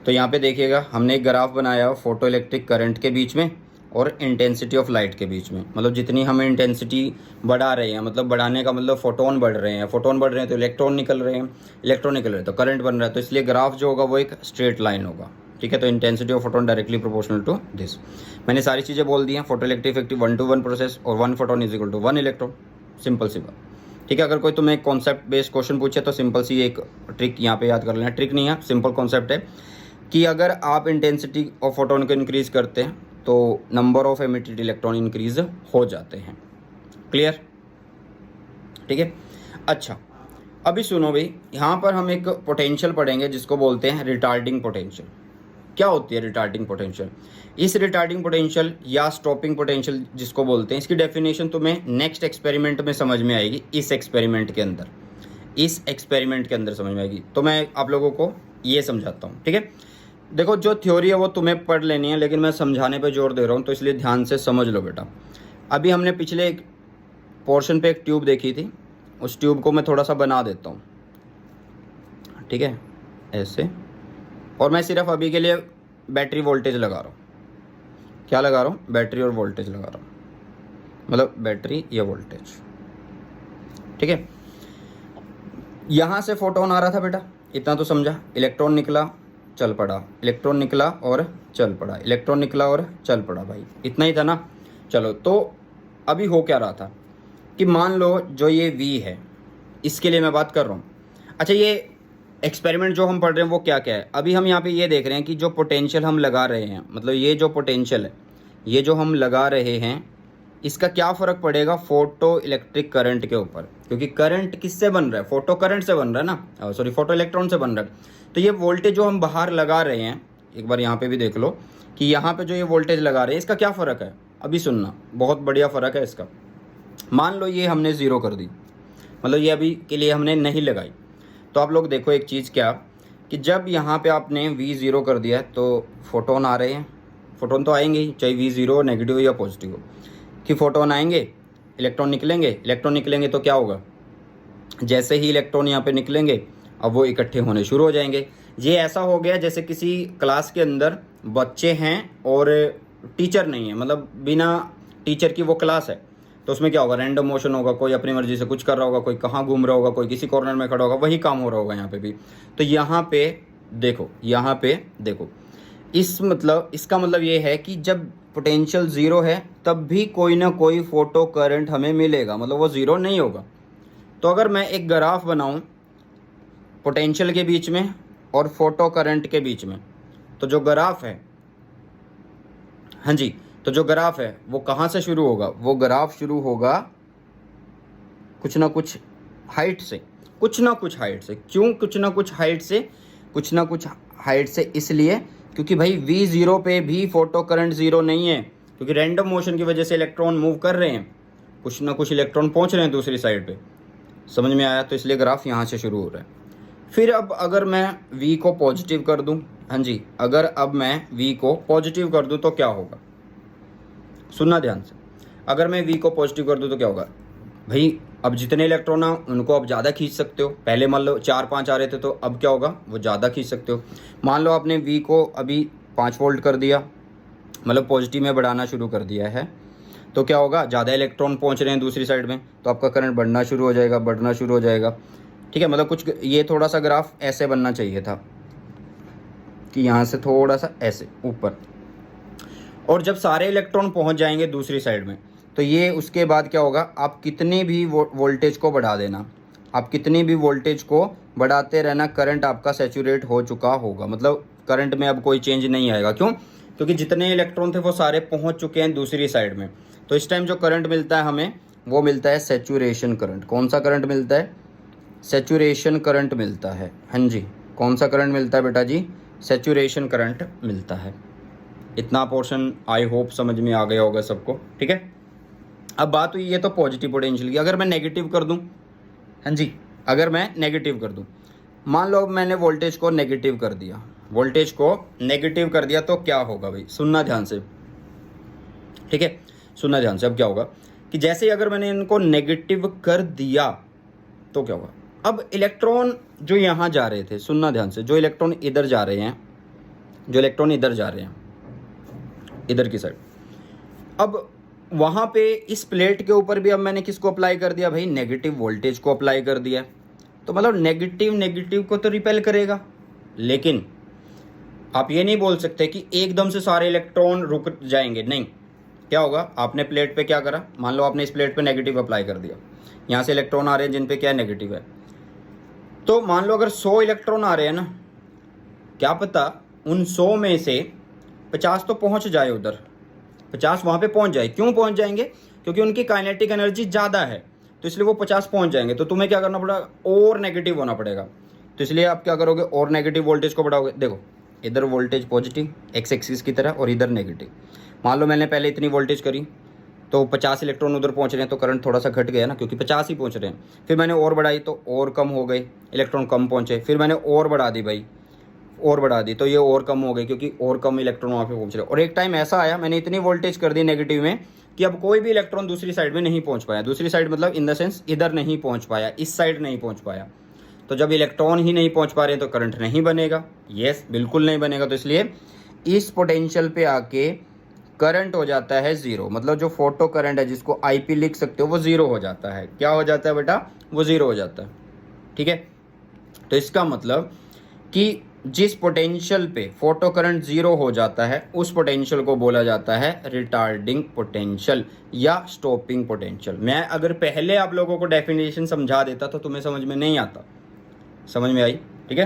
तो यहाँ पे देखिएगा, हमने एक ग्राफ बनाया फोटो इलेक्ट्रिक करंट के बीच में और इंटेंसिटी ऑफ लाइट के बीच में। मतलब जितनी हम इंटेंसिटी बढ़ा रहे हैं, मतलब बढ़ाने का मतलब फोटोन बढ़ रहे हैं, तो इलेक्ट्रॉन निकल रहे हैं, तो करंट बन रहा है। तो इसलिए ग्राफ जो होगा वो एक स्ट्रेट लाइन होगा, ठीक है। तो intensity of photon directly proportional to this. मैंने सारी चीज़ें बोल दी हैं। Photo electric effective 1-to-1 process और 1 photon is equal to 1 electron. Simple सी बात, ठीक है। अगर कोई तुम्हें कॉन्सेप्ट बेस्ड क्वेश्चन पूछे तो सिंपल सी एक ट्रिक यहाँ पे याद कर लेना। ट्रिक नहीं है, सिंपल कॉन्सेप्ट है कि अगर आप इंटेंसिटी ऑफ फोटोन को इंक्रीज करते हैं तो number of emitted electron increase हो जाते हैं। क्लियर? ठीक है। अच्छा, अभी सुनो भाई, यहाँ पर हम एक पोटेंशियल पढ़ेंगे जिसको बोलते हैं रिटार्डिंग पोटेंशियल। क्या होती है रिटार्डिंग पोटेंशियल? इस रिटार्डिंग पोटेंशियल या स्टॉपिंग पोटेंशियल जिसको बोलते हैं, इसकी डेफिनेशन तुम्हें नेक्स्ट एक्सपेरिमेंट में समझ में आएगी। इस एक्सपेरिमेंट के अंदर समझ में आएगी। तो मैं आप लोगों को ये समझाता हूँ, ठीक है। देखो, जो थ्योरी है वो तुम्हें पढ़ लेनी है, लेकिन मैं समझाने पे जोर दे रहा हूँ, तो इसलिए ध्यान से समझ लो बेटा। अभी हमने पिछले एक पोर्शन पे एक ट्यूब देखी थी, उस ट्यूब को मैं थोड़ा सा बना देता हूँ, ठीक है, ऐसे। और मैं सिर्फ अभी के लिए बैटरी वोल्टेज लगा रहा हूँ। क्या लगा रहा हूँ? बैटरी और वोल्टेज लगा रहा हूँ, मतलब बैटरी या वोल्टेज, ठीक है। यहाँ से फोटोन आ रहा था बेटा, इतना तो समझा। इलेक्ट्रॉन निकला, चल पड़ा, इलेक्ट्रॉन निकला और चल पड़ा, इलेक्ट्रॉन निकला और चल पड़ा, भाई इतना ही था ना। चलो, तो अभी हो क्या रहा था कि मान लो जो ये V है, इसके लिए मैं बात कर रहा हूँ। अच्छा, ये एक्सपेरिमेंट जो हम पढ़ रहे हैं वो क्या क्या है? अभी हम यहाँ पे ये देख रहे हैं कि जो पोटेंशियल हम लगा रहे हैं, मतलब ये जो पोटेंशियल है, ये जो हम लगा रहे हैं, इसका क्या फ़र्क पड़ेगा फोटो इलेक्ट्रिक करंट के ऊपर? क्योंकि करंट किससे बन रहा है? फोटो करंट से बन रहा है ना, सॉरी, फोटो इलेक्ट्रॉन से बन रहा है। तो ये वोल्टेज जो हम बाहर लगा रहे हैं, एक बार यहाँ पे भी देख लो कि यहाँ पे जो ये वोल्टेज लगा रहे हैं, इसका क्या फ़र्क है? अभी सुनना, बहुत बढ़िया फ़र्क है इसका। मान लो ये हमने ज़ीरो कर दी, मतलब ये अभी के लिए हमने नहीं लगाई। तो आप लोग देखो एक चीज़ क्या, कि जब यहाँ पे आपने V0 कर दिया है तो फोटोन आ रहे हैं, फोटोन तो आएंगे ही, चाहे V0 नेगेटिव या पॉजिटिव हो, कि फोटोन आएंगे, इलेक्ट्रॉन निकलेंगे तो क्या होगा? जैसे ही इलेक्ट्रॉन यहाँ पे निकलेंगे, अब वो इकट्ठे होने शुरू हो जाएंगे। ये ऐसा हो गया जैसे किसी क्लास के अंदर बच्चे हैं और टीचर नहीं है, मतलब बिना टीचर की वो क्लास है। तो उसमें क्या होगा? रैंडम मोशन होगा, कोई अपनी मर्जी से कुछ कर रहा होगा, कोई कहाँ घूम रहा होगा, कोई किसी कॉर्नर में खड़ा होगा, वही काम हो रहा होगा यहाँ पे भी। तो यहाँ पे देखो, इसका मतलब ये है कि जब पोटेंशियल ज़ीरो है तब भी कोई ना कोई फोटो करंट हमें मिलेगा, मतलब वो ज़ीरो नहीं होगा। तो अगर मैं एक ग्राफ बनाऊं पोटेंशियल के बीच में और फोटो करंट के बीच में, तो जो ग्राफ है, हाँ जी, तो जो ग्राफ है वो कहाँ से शुरू होगा? वो ग्राफ शुरू होगा कुछ ना कुछ हाइट से, क्यों कुछ ना कुछ हाइट से? इसलिए क्योंकि भाई V0 पे भी फोटो करंट ज़ीरो नहीं है, क्योंकि रैंडम मोशन की वजह से इलेक्ट्रॉन मूव कर रहे हैं, कुछ ना कुछ इलेक्ट्रॉन पहुंच रहे हैं दूसरी साइड पे। समझ में आया? तो इसलिए ग्राफ यहाँ से शुरू हो रहा है। फिर अब अगर मैं V को पॉजिटिव कर दूं, हाँ जी, अगर अब मैं V को पॉजिटिव कर दूं तो क्या होगा? सुनना ध्यान से, अगर मैं V को पॉजिटिव कर दूं तो क्या होगा? भाई अब जितने इलेक्ट्रॉन हैं उनको आप ज़्यादा खींच सकते हो। पहले मान लो 4-5 आ रहे थे, तो अब क्या होगा, वो ज़्यादा खींच सकते हो। मान लो आपने V को अभी 5 वोल्ट कर दिया, मतलब पॉजिटिव में बढ़ाना शुरू कर दिया है, तो क्या होगा, ज़्यादा इलेक्ट्रॉन पहुंच रहे हैं दूसरी साइड में, तो आपका करंट बढ़ना शुरू हो जाएगा, बढ़ना शुरू हो जाएगा। ठीक है, मतलब कुछ ये थोड़ा सा ग्राफ ऐसे बनना चाहिए था कि यहाँ से थोड़ा सा ऐसे ऊपर, और जब सारे इलेक्ट्रॉन पहुंच जाएंगे दूसरी साइड में, तो ये उसके बाद क्या होगा, आप कितनी भी वोल्टेज को बढ़ा देना, आप कितनी भी वोल्टेज को बढ़ाते रहना, करंट आपका सैचुरेट हो चुका होगा, मतलब करंट में अब कोई चेंज नहीं आएगा। क्यों? क्योंकि जितने इलेक्ट्रॉन थे वो सारे पहुंच चुके हैं दूसरी साइड में। तो इस टाइम जो करंट मिलता है हमें, वो मिलता है सैचुरेशन करंट। कौन सा करंट मिलता है? सैचुरेशन करंट मिलता है। हाँ जी, कौन सा करंट मिलता है बेटा जी? सैचुरेशन करंट मिलता है। इतना पोर्शन आई होप समझ में आ गया होगा सबको। ठीक है, अब बात हुई ये तो पॉजिटिव पोटेंशियल की। अगर मैं नेगेटिव कर दूं, हाँ जी, अगर मैं नेगेटिव कर दूं, मान लो अब मैंने वोल्टेज को नेगेटिव कर दिया, वोल्टेज को नेगेटिव कर दिया, तो क्या होगा भाई, सुनना ध्यान से। ठीक है, सुनना ध्यान से। अब क्या होगा कि जैसे ही अगर मैंने इनको नेगेटिव कर दिया, तो क्या होगा, अब इलेक्ट्रॉन जो यहाँ जा रहे थे, सुनना ध्यान से, जो इलेक्ट्रॉन इधर जा रहे हैं, जो इलेक्ट्रॉन इधर जा रहे हैं, इधर की साइड, अब वहाँ पे इस प्लेट के ऊपर भी अब मैंने किसको अप्लाई कर दिया भाई, नेगेटिव वोल्टेज को अप्लाई कर दिया। तो मतलब नेगेटिव नेगेटिव को तो रिपेल करेगा, लेकिन आप ये नहीं बोल सकते कि एकदम से सारे इलेक्ट्रॉन रुक जाएंगे, नहीं। क्या होगा, आपने प्लेट पे क्या करा, मान लो आपने इस प्लेट पे नेगेटिव अप्लाई कर दिया, यहाँ से इलेक्ट्रॉन आ रहे हैं जिन पे क्या है, नेगेटिव है। तो मान लो अगर 100 इलेक्ट्रॉन आ रहे हैं ना, क्या पता उन 100 में से 50 तो पहुँच जाए उधर, 50 वहाँ पे पहुँच जाए। क्यों पहुँच जाएंगे? क्योंकि उनकी काइनेटिक एनर्जी ज़्यादा है, तो इसलिए वो 50 पहुँच जाएंगे। तो तुम्हें क्या करना पड़ेगा, और नेगेटिव होना पड़ेगा। तो इसलिए आप क्या करोगे, और नेगेटिव वोल्टेज को बढ़ाओगे। देखो इधर वोल्टेज पॉजिटिव एक्स एक्सिस की तरह, और इधर नेगेटिव। मान लो मैंने पहले इतनी वोल्टेज करी, तो 50 इलेक्ट्रॉन उधर पहुँच रहे हैं, तो करंट थोड़ा सा घट गया ना, क्योंकि 50 ही पहुँच रहे हैं। फिर मैंने और बढ़ाई तो और कम हो गए, इलेक्ट्रॉन कम पहुँचे। फिर मैंने और बढ़ा दी भाई, और बढ़ा दी, तो ये और कम हो गई, क्योंकि और कम इलेक्ट्रॉन वहाँ पे पहुँच रहे। और एक टाइम ऐसा आया, मैंने इतनी वोल्टेज कर दी नेगेटिव में कि अब कोई भी इलेक्ट्रॉन दूसरी साइड में नहीं पहुँच पाया। दूसरी साइड मतलब इन द सेंस इधर नहीं पहुँच पाया, इस साइड नहीं पहुँच पाया। तो जब इलेक्ट्रॉन ही नहीं पहुँच पा रहे तो करंट नहीं बनेगा। यस, बिल्कुल नहीं बनेगा। तो इसलिए इस पोटेंशियल पे आके करंट हो जाता है ज़ीरो, मतलब जो फोटो करंट है, जिसको IP लिख सकते हो, वो ज़ीरो हो जाता है। क्या हो जाता है बेटा? वो ज़ीरो हो जाता है। ठीक है, तो इसका मतलब कि जिस पोटेंशियल पे फोटो करंट ज़ीरो हो जाता है, उस पोटेंशियल को बोला जाता है रिटार्डिंग पोटेंशियल या स्टॉपिंग पोटेंशियल। मैं अगर पहले आप लोगों को डेफिनेशन समझा देता तो तुम्हें समझ में नहीं आता। समझ में आई? ठीक है,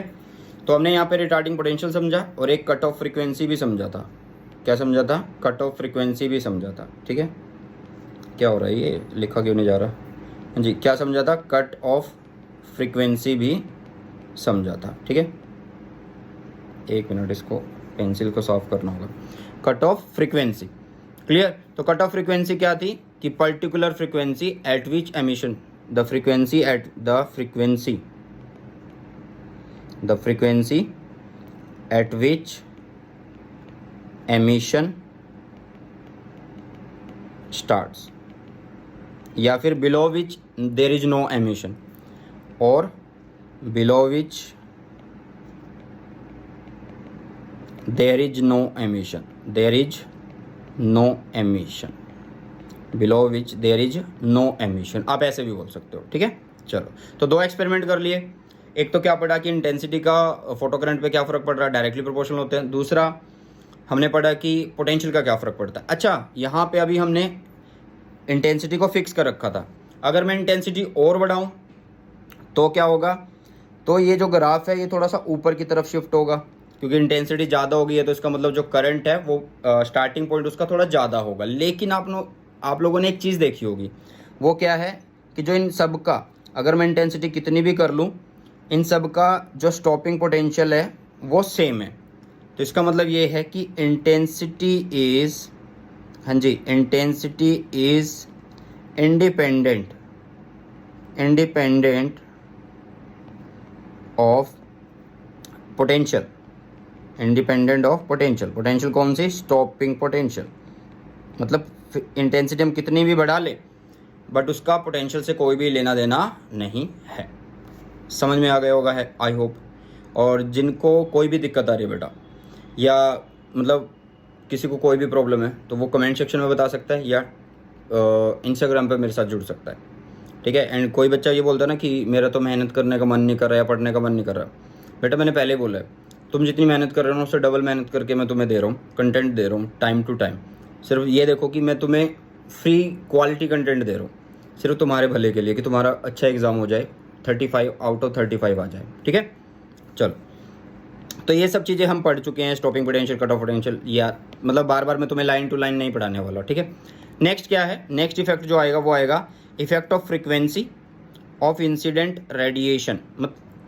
तो हमने यहाँ पे रिटार्डिंग पोटेंशियल समझा, और एक कट ऑफ फ्रीक्वेंसी भी समझा था। क्या समझा था? कट ऑफ फ्रीक्वेंसी भी समझा था। ठीक है, क्या हो रहा है, ये लिखा क्यों नहीं जा रहा जी? क्या समझा था? कट ऑफ फ्रीक्वेंसी भी समझा था। ठीक है, एक मिनट, इसको पेंसिल को साफ करना होगा। Cut off frequency clear? तो कट ऑफ फ्रीक्वेंसी क्या थी कि particular frequency at which emission, the frequency at which emission starts, या फिर below which there is no emission, और below which there is no emission, there is no emission, below which there is no emission, आप ऐसे भी बोल सकते हो। ठीक है, चलो, तो दो एक्सपेरिमेंट कर लिए। एक तो क्या पढ़ा कि इंटेंसिटी का फोटो करंट पे क्या फ़र्क पड़ रहा है, डायरेक्टली प्रोपोर्शनल होते हैं। दूसरा हमने पढ़ा कि पोटेंशियल का क्या फ़र्क पड़ता है। अच्छा, यहाँ पे अभी हमने इंटेंसिटी को फिक्स कर रखा था। अगर मैं इंटेंसिटी और बढ़ाऊँ तो क्या होगा, तो ये जो ग्राफ है ये थोड़ा सा ऊपर की तरफ शिफ्ट होगा, क्योंकि इंटेंसिटी ज़्यादा होगी है, तो इसका मतलब जो करंट है वो स्टार्टिंग पॉइंट उसका थोड़ा ज़्यादा होगा। लेकिन आप लोगों ने एक चीज़ देखी होगी, वो क्या है कि जो इन सब का, अगर मैं इंटेंसिटी कितनी भी कर लूँ, इन सब का जो स्टॉपिंग पोटेंशियल है वो सेम है। तो इसका मतलब ये है कि इंटेंसिटी इज़, हाँ जी, intensity is independent of potential, independent of potential. Potential कौन सी? Stopping potential. मतलब इंटेंसिटी हम कितनी भी बढ़ा ले, बट उसका पोटेंशियल से कोई भी लेना देना नहीं है। समझ में आ गया होगा है आई होप। और जिनको कोई भी दिक्कत आ रही है बेटा, या मतलब किसी को कोई भी प्रॉब्लम है, तो वो कमेंट सेक्शन में बता सकता है या इंस्टाग्राम पे मेरे साथ जुड़ सकता है, ठीक है। एंड कोई बच्चा ये बोलता है ना कि मेरा तो मेहनत करने का मन नहीं कर रहा है, पढ़ने का मन नहीं कर रहा, बेटा मैंने पहले बोला है तुम जितनी मेहनत कर रहे हो उससे डबल मेहनत करके मैं तुम्हें दे रहा हूँ, कंटेंट दे रहा हूँ टाइम टू टाइम। सिर्फ ये देखो कि मैं तुम्हें फ्री क्वालिटी कंटेंट दे रहा हूँ, सिर्फ तुम्हारे भले के लिए, कि तुम्हारा अच्छा एग्जाम हो जाए, 35 आउट ऑफ 35 आ जाए, ठीक है। चलो, तो ये सब चीज़ें हम पढ़ चुके हैं, stopping potential, cut off potential, या मतलब बार बार मैं तुम्हें लाइन टू लाइन नहीं पढ़ाने वाला, ठीक है। नेक्स्ट क्या है, नेक्स्ट इफेक्ट जो आएगा वो आएगा effect of frequency of incident radiation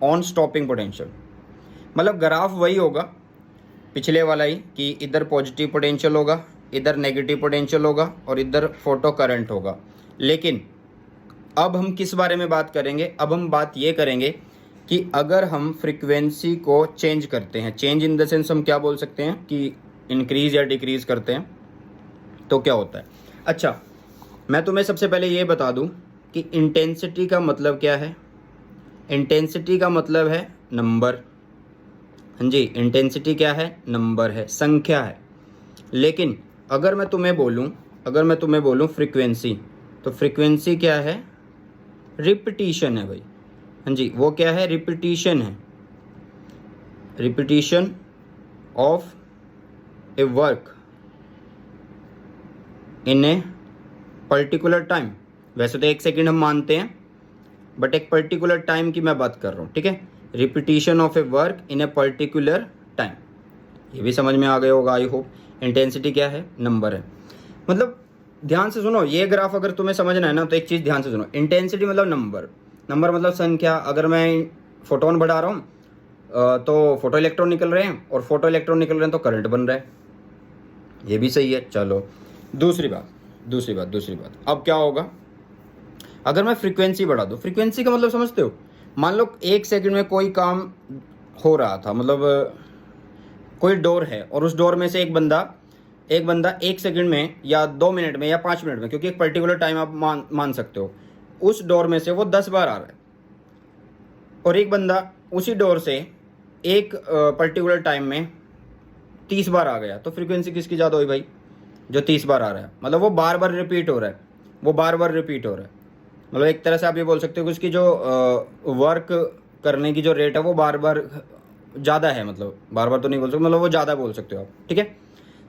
on stopping potential. मतलब ग्राफ वही होगा पिछले वाला ही, कि इधर पॉजिटिव पोटेंशियल होगा, इधर नेगेटिव पोटेंशियल होगा और इधर फोटो करंट होगा। लेकिन अब हम किस बारे में बात करेंगे, अब हम बात ये करेंगे कि अगर हम फ्रीक्वेंसी को चेंज करते हैं, चेंज इन द सेंस हम क्या बोल सकते हैं कि इंक्रीज या डिक्रीज करते हैं, तो क्या होता है। अच्छा, मैं तुम्हें सबसे पहले ये बता दूं कि इंटेंसिटी का मतलब क्या है। इंटेंसिटी का मतलब है नंबर, हाँ जी, इंटेंसिटी क्या है, नंबर है, संख्या है। लेकिन अगर मैं तुम्हें बोलूं फ्रीक्वेंसी, तो फ्रीक्वेंसी क्या है, रिपीटिशन है भाई, हाँ जी, वो क्या है, रिपीटिशन है, repetition of A work in a particular time. वैसे तो 1 सेकेंड हम मानते हैं, बट एक पर्टिकुलर टाइम की मैं बात कर रहा हूँ, ठीक है। Repetition of A work in a particular time, ये भी समझ में आ गया होगा आई होप। इंटेंसिटी क्या है, नंबर है। मतलब ध्यान से सुनो, ये ग्राफ अगर तुम्हें समझना है ना, तो एक चीज़ ध्यान से सुनो, इंटेंसिटी मतलब नंबर, नंबर मतलब संख्या। अगर मैं फोटोन बढ़ा रहा हूँ तो फोटो इलेक्ट्रॉन निकल रहे हैं, और फोटो इलेक्ट्रॉन निकल रहे हैं तो करंट बन रहा है, ये भी सही है। चलो दूसरी बात अब क्या होगा, अगर मैं फ्रीक्वेंसी बढ़ा दूँ, फ्रीक्वेंसी का मतलब समझते हो, मान लो 1 सेकंड में कोई काम हो रहा था, मतलब कोई डोर है और उस डोर में से एक बंदा 1 सेकंड में या 2 मिनट में या 5 मिनट में, क्योंकि एक पर्टिकुलर टाइम आप मान सकते हो, उस डोर में से वो 10 बार आ रहा है, और एक बंदा उसी डोर से एक पर्टिकुलर टाइम में 30 बार आ गया, तो फ्रीक्वेंसी किसकी ज़्यादा हुई भाई, जो 30 बार आ रहा है। मतलब वो बार बार रिपीट हो रहा है, मतलब एक तरह से आप ये बोल सकते हो कि उसकी जो वर्क करने की जो रेट है वो बार बार ज़्यादा है, मतलब बार बार तो नहीं बोल सकते, मतलब वो ज़्यादा बोल सकते हो आप, ठीक है।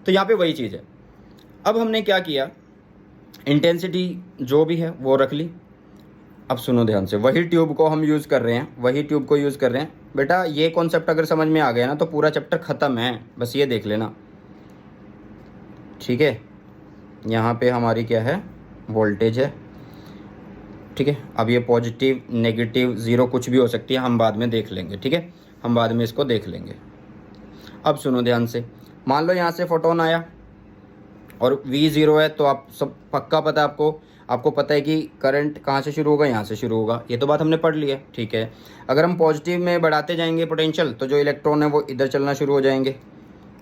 तो यहाँ पे वही चीज़ है। अब हमने क्या किया, इंटेंसिटी जो भी है वो रख ली। अब सुनो ध्यान से, वही ट्यूब को हम यूज़ कर रहे हैं, बेटा ये कॉन्सेप्ट अगर समझ में आ गया ना तो पूरा चैप्टर ख़त्म है, बस ये देख लेना, ठीक है। यहाँ पे हमारी क्या है, वोल्टेज है, ठीक है। अब ये पॉजिटिव नेगेटिव जीरो कुछ भी हो सकती है, हम बाद में देख लेंगे, ठीक है, हम बाद में इसको देख लेंगे। अब सुनो ध्यान से, मान लो यहाँ से फोटोन आया और V0 है, तो आप सब पक्का पता है आपको पता है कि करंट कहाँ से शुरू होगा, यहाँ से शुरू होगा, ये तो बात हमने पढ़ ली है, ठीक है। अगर हम पॉजिटिव में बढ़ाते जाएंगे पोटेंशियल, तो जो इलेक्ट्रॉन है वो इधर चलना शुरू हो जाएंगे,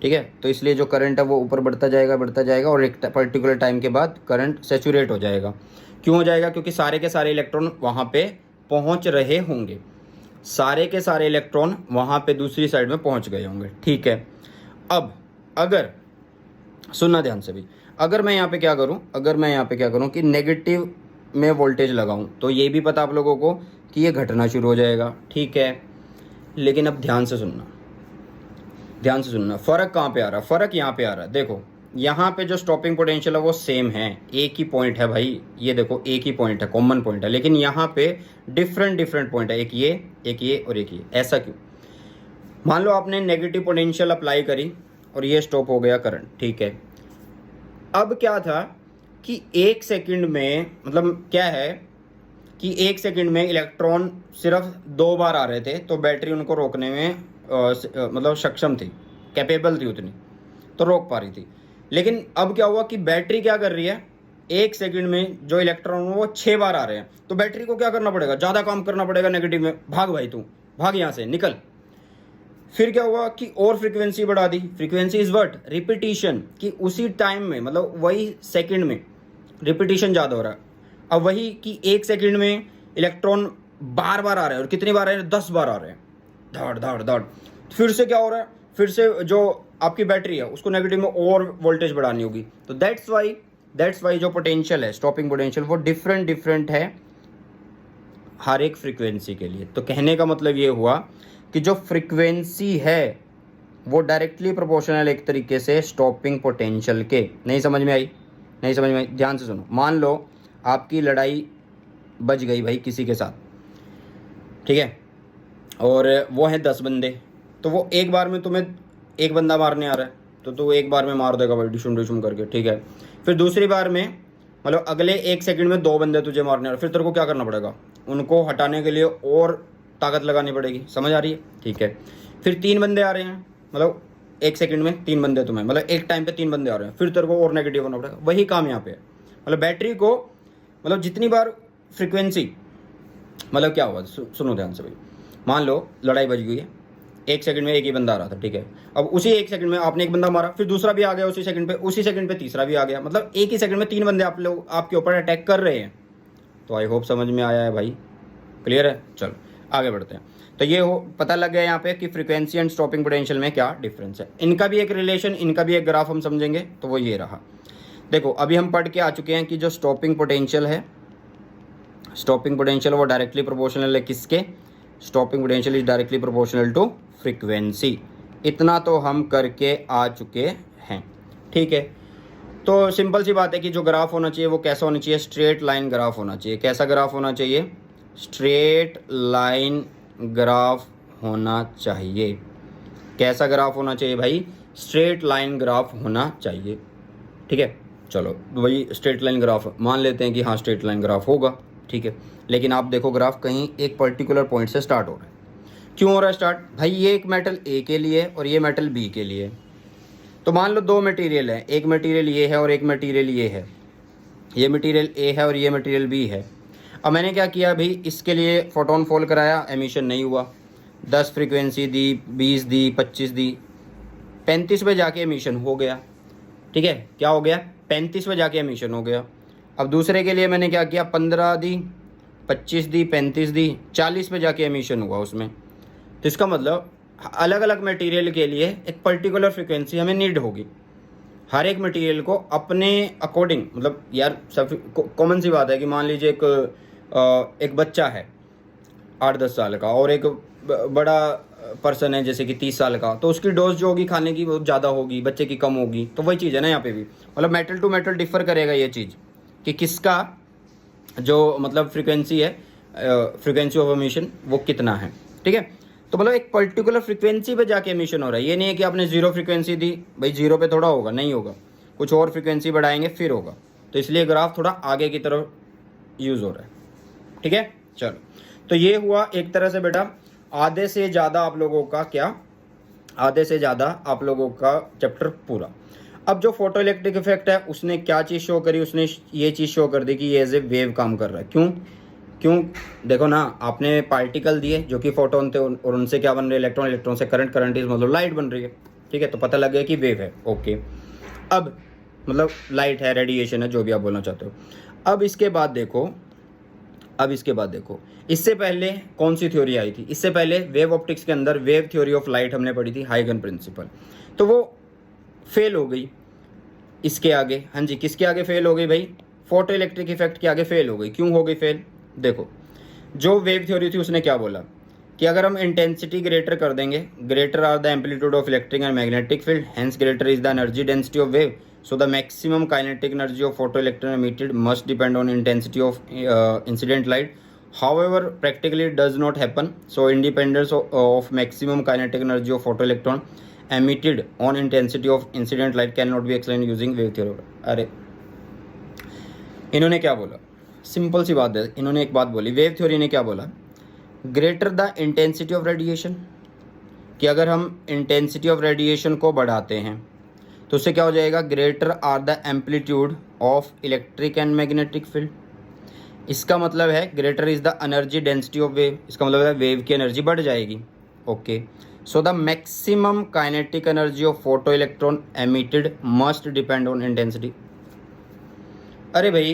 ठीक है। तो इसलिए जो करंट है वो ऊपर बढ़ता जाएगा और एक पर्टिकुलर टाइम के बाद करंट सैचुरेट हो जाएगा। क्यों हो जाएगा, क्योंकि सारे के सारे इलेक्ट्रॉन वहाँ पे पहुँच रहे होंगे, सारे के सारे इलेक्ट्रॉन वहाँ पे दूसरी साइड में पहुँच गए होंगे, ठीक है। अब अगर सुनना ध्यान से भी, अगर मैं यहाँ पे क्या करूँ कि नेगेटिव में वोल्टेज लगाऊँ, तो ये भी पता आप लोगों को कि ये घटना शुरू हो जाएगा, ठीक है। लेकिन अब ध्यान से सुनना, फ़र्क कहाँ पे आ रहा है, फ़र्क यहाँ पे आ रहा है। देखो यहाँ पे जो स्टॉपिंग पोटेंशियल है वो सेम है, एक ही पॉइंट है भाई, ये देखो एक ही पॉइंट है, कॉमन पॉइंट है। लेकिन यहाँ पे डिफरेंट पॉइंट है, एक ये और एक ये। ऐसा क्यों, मान लो आपने नेगेटिव पोटेंशियल अप्लाई करी और ये स्टॉप हो गया करंट, ठीक है। अब क्या था कि 1 सेकंड में, मतलब क्या है कि 1 सेकंड में इलेक्ट्रॉन सिर्फ 2 बार आ रहे थे, तो बैटरी उनको रोकने में मतलब सक्षम थी, कैपेबल थी उतनी, तो रोक पा रही थी। लेकिन अब क्या हुआ कि बैटरी क्या कर रही है, 1 सेकंड में जो इलेक्ट्रॉन वो 6 बार आ रहे हैं, तो बैटरी को क्या करना पड़ेगा, ज़्यादा काम करना पड़ेगा नेगेटिव में, भाग भाई तू भाग यहाँ से निकल। फिर क्या हुआ कि और फ्रीक्वेंसी बढ़ा दी, फ्रीक्वेंसी इज व्हाट, रिपीटिशन, कि उसी टाइम में, मतलब वही सेकंड में रिपीटिशन ज़्यादा हो रहा है। अब वही कि 1 सेकंड में इलेक्ट्रॉन बार बार आ रहे हैं, और कितनी बार आ रहे हैं? 10 बार आ रहे हैं, धाड़ धाड़ धाड़। फिर से क्या हो रहा है? फिर से जो आपकी बैटरी है उसको नेगेटिव में और वोल्टेज बढ़ानी होगी। तो दैट्स वाई जो पोटेंशियल है, स्टॉपिंग पोटेंशियल, वो डिफरेंट है हर एक फ्रीक्वेंसी के लिए। तो कहने का मतलब ये हुआ कि जो फ्रीक्वेंसी है वो डायरेक्टली प्रोपोर्शनल एक तरीके से स्टॉपिंग पोटेंशियल के। नहीं समझ में आई? नहीं समझ में आई? ध्यान से सुनो। मान लो आपकी लड़ाई बच गई भाई किसी के साथ, ठीक है, और वो है 10 बंदे, तो वो एक बार में तुम्हें एक बंदा मारने आ रहा है, तो तू एक बार में मार देगा भाई, डिशुम करके, ठीक है। फिर दूसरी बार में मतलब अगले 1 सेकंड में 2 बंदे तुझे मारने आ रहे हैं, फिर तेरे को क्या करना पड़ेगा? उनको हटाने के लिए और ताकत लगानी पड़ेगी। समझ आ रही है? ठीक है। फिर 3 बंदे आ रहे हैं, मतलब 1 सेकंड में 3 बंदे तुम्हें, मतलब एक टाइम पे 3 बंदे आ रहे हैं, फिर तेरे को और नेगेटिव होना पड़ेगा। वही काम यहाँ पे है। मतलब बैटरी को, मतलब जितनी बार फ्रिक्वेंसी, मतलब क्या हुआ, सुनो ध्यान से भाई। मान लो लड़ाई बच गई है, 1 सेकंड में एक ही बंदा आ रहा था, ठीक है। अब उसी 1 सेकंड में आपने एक बंदा मारा, फिर दूसरा भी आ गया उसी सेकंड पे तीसरा भी आ गया, मतलब एक ही सेकंड में 3 बंदे आप लोग आपके ऊपर अटैक कर रहे हैं। तो आई होप समझ में आया है भाई, क्लियर है? चलो आगे बढ़ते हैं। तो ये हो पता लग गया यहाँ पे कि फ्रीक्वेंसी एंड स्टॉपिंग पोटेंशियल में क्या डिफरेंस है। इनका भी एक रिलेशन, इनका भी एक ग्राफ हम समझेंगे, तो वो ये रहा। देखो अभी हम पढ़ के आ चुके हैं कि जो स्टॉपिंग पोटेंशियल है, स्टॉपिंग पोटेंशियल वो डायरेक्टली प्रोपोर्शनल है किसके? Stopping potential is directly proportional to frequency. इतना तो हम करके आ चुके हैं, ठीक है। तो सिंपल सी बात है कि जो ग्राफ होना चाहिए वो कैसा होना चाहिए? स्ट्रेट लाइन ग्राफ होना चाहिए। कैसा ग्राफ होना चाहिए? स्ट्रेट लाइन ग्राफ होना चाहिए। कैसा ग्राफ होना चाहिए भाई? स्ट्रेट लाइन ग्राफ होना चाहिए, ठीक है। चलो वही स्ट्रेट लाइन ग्राफ मान लेते हैं कि हाँ स्ट्रेट लाइन ग्राफ होगा, ठीक है। लेकिन आप देखो ग्राफ कहीं एक पर्टिकुलर पॉइंट से स्टार्ट हो रहा है। क्यों हो रहा है स्टार्ट भाई? ये एक मेटल ए के लिए और ये मेटल बी के लिए। तो मान लो 2 मटेरियल है, एक मटेरियल ये है और एक मटेरियल ये है। ये मटेरियल ए है और ये मटेरियल बी है। अब मैंने क्या किया भाई, इसके लिए फोटोन फॉल कराया, एमिशन नहीं हुआ। 10 फ्रीक्वेंसी दी, 20 दी, 25 दी, 35 पे जाके एमिशन हो गया, ठीक है। क्या हो गया? 35 पे जाके एमिशन हो गया। अब दूसरे के लिए मैंने क्या किया, 15 दी, 25 दी, 35 दी, 40 पे जाके एमिशन हुआ उसमें। तो इसका मतलब अलग अलग मटेरियल के लिए एक पर्टिकुलर फ्रीक्वेंसी हमें नीड होगी। हर एक मटेरियल को अपने अकॉर्डिंग, मतलब यार सब कॉमन सी बात है कि मान लीजिए एक बच्चा है 8-10 साल का और एक बड़ा पर्सन है जैसे कि 30 साल का, तो उसकी डोज जो होगी खाने की वो ज़्यादा होगी, बच्चे की कम होगी। तो वही चीज़ है ना यहाँ पे भी, मतलब मेटल टू मेटल डिफर करेगा ये चीज़ कि किसका जो मतलब फ्रीक्वेंसी है, फ्रीक्वेंसी ऑफ एमिशन वो कितना है, ठीक है। तो मतलब एक पर्टिकुलर फ्रीक्वेंसी पे जाके एमिशन हो रहा है। ये नहीं है कि आपने 0 फ्रीक्वेंसी दी भाई 0 पे थोड़ा होगा, नहीं होगा, कुछ और फ्रीक्वेंसी बढ़ाएंगे फिर होगा। तो इसलिए ग्राफ थोड़ा आगे की तरफ यूज़ हो रहा है, ठीक है। चलो तो ये हुआ एक तरह से बेटा आधे से ज़्यादा आप लोगों का क्या, आधे से ज़्यादा आप लोगों का चैप्टर पूरा। अब जो फोटो इलेक्ट्रिक इफेक्ट है उसने क्या चीज़ शो करी? उसने ये चीज़ शो कर दी कि ये एज ए वेव काम कर रहा है। क्यों देखो ना, आपने पार्टिकल दिए जो कि फोटोन थे और उनसे क्या बन रही है? इलेक्ट्रॉन, इलेक्ट्रॉन से करंट इज मतलब लाइट बन रही है, ठीक है। तो पता लग गया कि वेव है, ओके। अब मतलब लाइट है, रेडिएशन है, जो भी आप बोलना चाहते हो। अब इसके बाद देखो इससे पहले कौन सी थ्योरी आई थी? इससे पहले वेव ऑप्टिक्स के अंदर वेव थ्योरी ऑफ लाइट हमने पढ़ी थी, हाइगन प्रिंसिपल। तो वो फेल हो गई इसके आगे। हाँ जी, किसके आगे फेल हो गई भाई? फोटो इलेक्ट्रिक इफेक्ट के आगे फेल हो गई। क्यों हो गई फेल? देखो जो वेव थ्योरी थी उसने क्या बोला कि अगर हम इंटेंसिटी ग्रेटर कर देंगे, greater or the amplitude of electric and magnetic field, hence greater is the energy density of wave, so the maximum kinetic energy of photo electron emitted must depend on intensity of incident light. However, practically it does not happen. So independence of maximum kinetic energy of photoelectron emitted on intensity of incident light cannot be explained using wave theory. अरे इन्होंने क्या बोला? Simple सी बात है, इन्होंने एक बात बोली, वेव थ्योरी ने क्या बोला? Greater the intensity of radiation, कि अगर हम इंटेंसिटी ऑफ रेडिएशन को बढ़ाते हैं तो उससे क्या हो जाएगा? Greater or the amplitude of electric and magnetic field. इसका मतलब है greater is the energy density of wave, इसका मतलब है वेव की एनर्जी बढ़ जाएगी, okay. So the maximum kinetic energy of photo electron emitted must depend on intensity. अरे भाई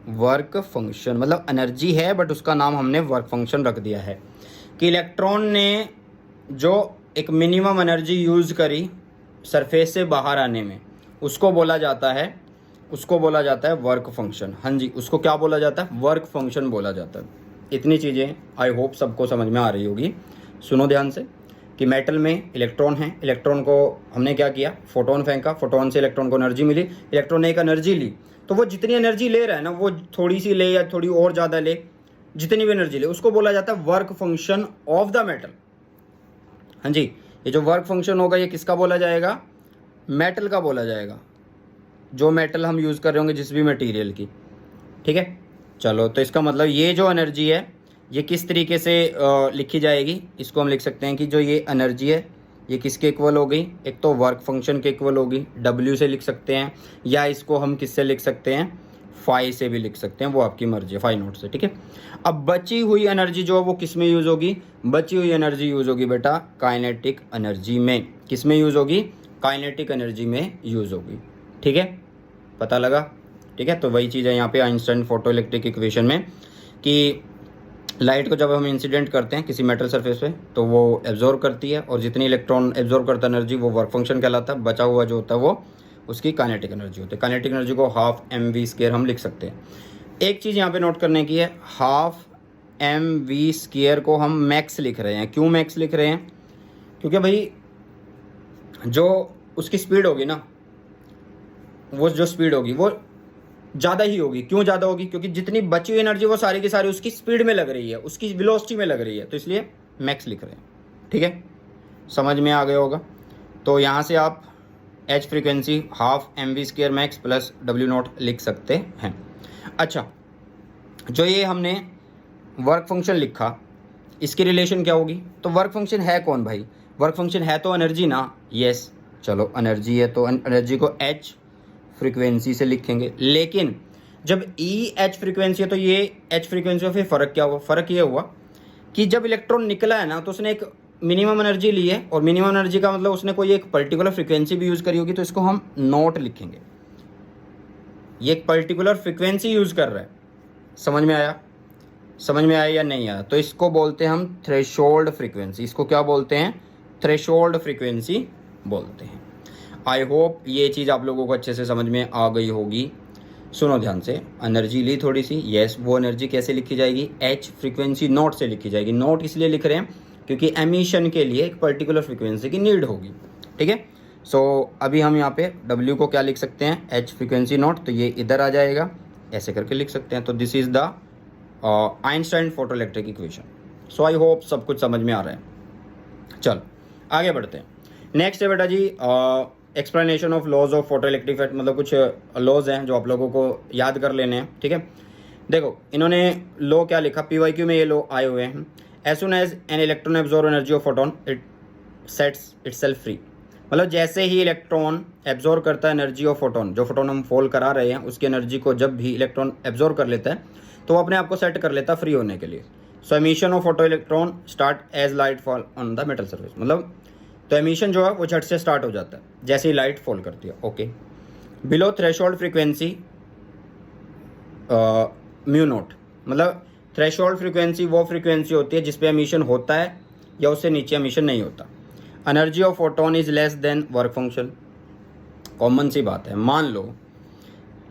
वर्क फंक्शन, मतलब एनर्जी है बट उसका नाम हमने वर्क फंक्शन रख दिया है कि इलेक्ट्रॉन ने जो एक मिनिमम एनर्जी यूज़ करी सरफेस से बाहर आने में, उसको बोला जाता है वर्क फंक्शन। हाँ जी, उसको क्या बोला जाता है? वर्क फंक्शन बोला जाता है। इतनी चीज़ें आई होप सबको समझ में आ रही होगी। सुनो ध्यान से कि मेटल में इलेक्ट्रॉन है, इलेक्ट्रॉन को हमने क्या किया? फोटोन फेंका, फोटोन से इलेक्ट्रॉन को एनर्जी मिली, इलेक्ट्रॉन ने एक एनर्जी ली, तो वो जितनी एनर्जी ले रहा है ना, वो थोड़ी सी ले या थोड़ी और ज़्यादा ले, जितनी भी एनर्जी ले, उसको बोला जाता है work function of the metal. हाँ जी, ये जो वर्क फंक्शन होगा ये किसका बोला जाएगा? मेटल का बोला जाएगा, जो मेटल हम यूज़ कर रहे होंगे जिस भी मटेरियल की। ठीक है, चलो, तो इसका मतलब ये जो एनर्जी है ये किस तरीके से लिखी जाएगी? इसको हम लिख सकते हैं कि जो ये एनर्जी है ये किसके इक्वल हो गई? एक तो वर्क फंक्शन के इक्वल होगी, W से लिख सकते हैं, या इसको हम किससे लिख सकते हैं? फाई से भी लिख सकते हैं, वो आपकी मर्जी है, फाई नोट से। ठीक है, अब बची हुई एनर्जी जो है वो किस में यूज़ होगी? बची हुई एनर्जी यूज़ होगी बेटा काइनेटिक एनर्जी में। किस में यूज़ होगी? काइनेटिक एनर्जी में यूज़ होगी। ठीक है, पता लगा? ठीक है, तो वही चीज़ है यहाँ पे आइंस्टाइन फोटो इलेक्ट्रिक इक्वेशन में कि लाइट को जब हम इंसिडेंट करते हैं किसी मेटल सरफेस पे तो वो एब्जॉर्व करती है, और जितनी इलेक्ट्रॉन एब्जॉर्व करता है एनर्जी वो वर्क फंक्शन कहलाता है, बचा हुआ जो होता है वो उसकी काइनेटिक एनर्जी होती है। काइनेटिक एनर्जी को हाफ mv² हम लिख सकते हैं। एक चीज़ यहाँ पे नोट करने की है, हाफ mv² को हम मैक्स लिख रहे हैं। क्यों मैक्स लिख रहे हैं? क्योंकि भाई जो उसकी स्पीड होगी ना, वो जो स्पीड होगी वो ज़्यादा ही होगी। क्यों ज़्यादा होगी? क्योंकि जितनी बची हुई एनर्जी वो सारी की सारी उसकी स्पीड में लग रही है, उसकी वेलोसिटी में लग रही है, तो इसलिए मैक्स लिख रहे हैं। ठीक है, समझ में आ गया होगा। तो यहाँ से आप H frequency half mv² max plus W0 लिख सकते हैं। अच्छा, जो ये हमने वर्क फंक्शन लिखा इसकी रिलेशन क्या होगी? तो वर्क फंक्शन है कौन भाई? वर्क फंक्शन है तो एनर्जी ना। यस, चलो एनर्जी है तो एनर्जी को एच फ्रीक्वेंसी से लिखेंगे, लेकिन जब ई एच फ्रीक्वेंसी है तो ये एच फ्रीक्वेंसी में फिर फ़र्क क्या हुआ? फ़र्क ये हुआ कि जब इलेक्ट्रॉन निकला है ना तो उसने एक मिनिमम एनर्जी ली है, और मिनिमम एनर्जी का मतलब उसने कोई एक पर्टिकुलर फ्रीक्वेंसी भी यूज़ करी होगी, तो इसको हम नॉट लिखेंगे। ये एक पर्टिकुलर फ्रीक्वेंसी यूज़ कर रहा है। समझ में आया? समझ में आया या नहीं आया? तो इसको बोलते हैं हम थ्रेशोल्ड फ्रीक्वेंसी। इसको क्या बोलते हैं? थ्रेशोल्ड फ्रीक्वेंसी बोलते हैं। आई होप ये चीज़ आप लोगों को अच्छे से समझ में आ गई होगी। सुनो ध्यान से, एनर्जी ली थोड़ी सी, यस, वो एनर्जी कैसे लिखी जाएगी? एच फ्रीक्वेंसी नॉट से लिखी जाएगी। नॉट इसलिए लिख रहे हैं क्योंकि एमिशन के लिए एक पर्टिकुलर फ्रीक्वेंसी की नीड होगी। ठीक है, सो अभी हम यहाँ पे W को क्या लिख सकते हैं? एच फ्रीक्वेंसी नॉट, तो ये इधर आ जाएगा, ऐसे करके लिख सकते हैं। तो this is the Einstein photo electric equation. So I hope सब कुछ समझ में आ रहा है। चलो आगे बढ़ते हैं। नेक्स्ट है बेटा जी explanation of laws of photo electric effect, मतलब कुछ लॉज हैं जो आप लोगों को याद कर लेने हैं। ठीक है, देखो इन्होंने लॉ क्या लिखा, PYQ में ये लॉ आए हुए हैं। As soon as an electron absorb energy of photon it sets itself free. मतलब जैसे ही इलेक्ट्रॉन एब्जॉर्ब करता है एनर्जी ऑफ फोटोन, जो फोटोन हम फॉल करा रहे हैं उसकी एनर्जी को जब भी इलेक्ट्रॉन एब्जॉर्ब कर लेता है तो वो अपने आप को सेट कर लेता है फ्री होने के लिए। So emission of photo electron start as light fall on the metal surface. मतलब तो एमिशन जो है वो झट से स्टार्ट हो जाता है जैसे ही लाइट फॉल करती है। Okay, below threshold frequency mu naught, मतलब थ्रेशोल्ड फ्रीक्वेंसी वो फ्रीक्वेंसी होती है जिस पे एमिशन होता है या उससे नीचे एमिशन नहीं होता। Energy of photon is less than work function. Common सी बात है, मान लो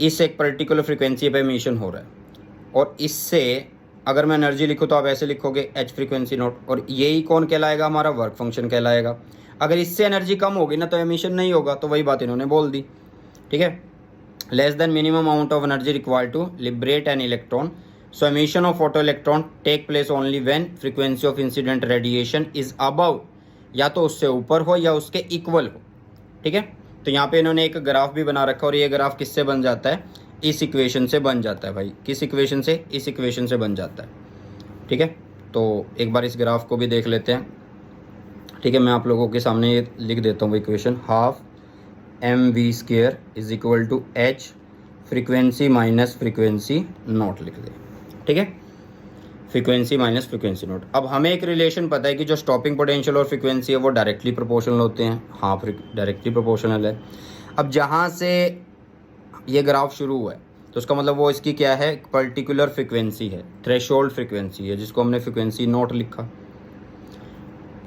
इस एक पर्टिकुलर फ्रीक्वेंसी पे एमिशन हो रहा है और इससे अगर मैं एनर्जी लिखूँ तो आप ऐसे लिखोगे एच फ्रीक्वेंसी नोट, और यही कौन कहलाएगा? हमारा वर्क फंक्शन कहलाएगा। अगर इससे एनर्जी कम होगी ना तो एमिशन नहीं होगा, तो वही बात इन्होंने बोल दी। ठीक है, less than minimum amount of energy required to liberate an electron. So emission of photo electron take place only when frequency of incident radiation is above, या तो उससे ऊपर हो या उसके इक्वल हो। ठीक है, तो यहाँ पे इन्होंने एक ग्राफ भी बना रखा, और ये ग्राफ किससे बन जाता है? इस इक्वेशन से बन जाता है भाई। किस इक्वेशन से? इस इक्वेशन से बन जाता है। ठीक है, तो एक बार इस ग्राफ को भी देख लेते हैं। ठीक है, मैं आप लोगों के सामने ये लिख देता हूँ equation, half mv² is equal to H frequency minus frequency nought लिख दे। ठीक है, फ्रीक्वेंसी माइनस फ्रीक्वेंसी नॉट। अब हमें एक रिलेशन पता है कि जो स्टॉपिंग पोटेंशियल और फ्रीक्वेंसी है वो डायरेक्टली प्रोपोर्शनल होते हैं। हाँ, डायरेक्टली प्रोपोर्शनल है। अब जहाँ से ये ग्राफ शुरू हुआ है तो उसका मतलब वो इसकी क्या है, पर्टिकुलर फ्रिक्वेंसी है, थ्रेशोल्ड फ्रिक्वेंसी है, जिसको हमने फ्रिक्वेंसी नॉट लिखा।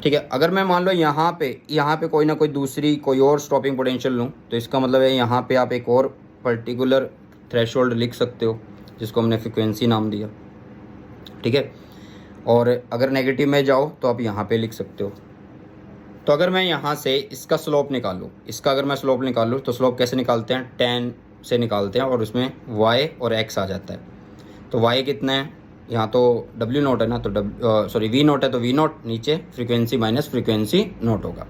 ठीक है, अगर मैं मान लो यहाँ पे कोई ना कोई दूसरी कोई और स्टॉपिंग पोटेंशियल लूँ, तो इसका मतलब है यहाँ पे आप एक और पर्टिकुलर थ्रेशोल्ड लिख सकते हो, जिसको हमने फ्रिक्वेंसी नाम दिया। ठीक है, और अगर नेगेटिव में जाओ तो आप यहाँ पे लिख सकते हो। तो अगर मैं यहाँ से इसका स्लोप निकालूँ, इसका अगर मैं स्लोप निकालूँ तो स्लोप कैसे निकालते हैं, tan से निकालते हैं, और उसमें y और x आ जाता है। तो y कितना है, यहाँ तो W नोट है ना, तो V नोट है, तो V नोट नीचे फ्रीक्वेंसी माइनस फ्रीक्वेंसी नोट होगा,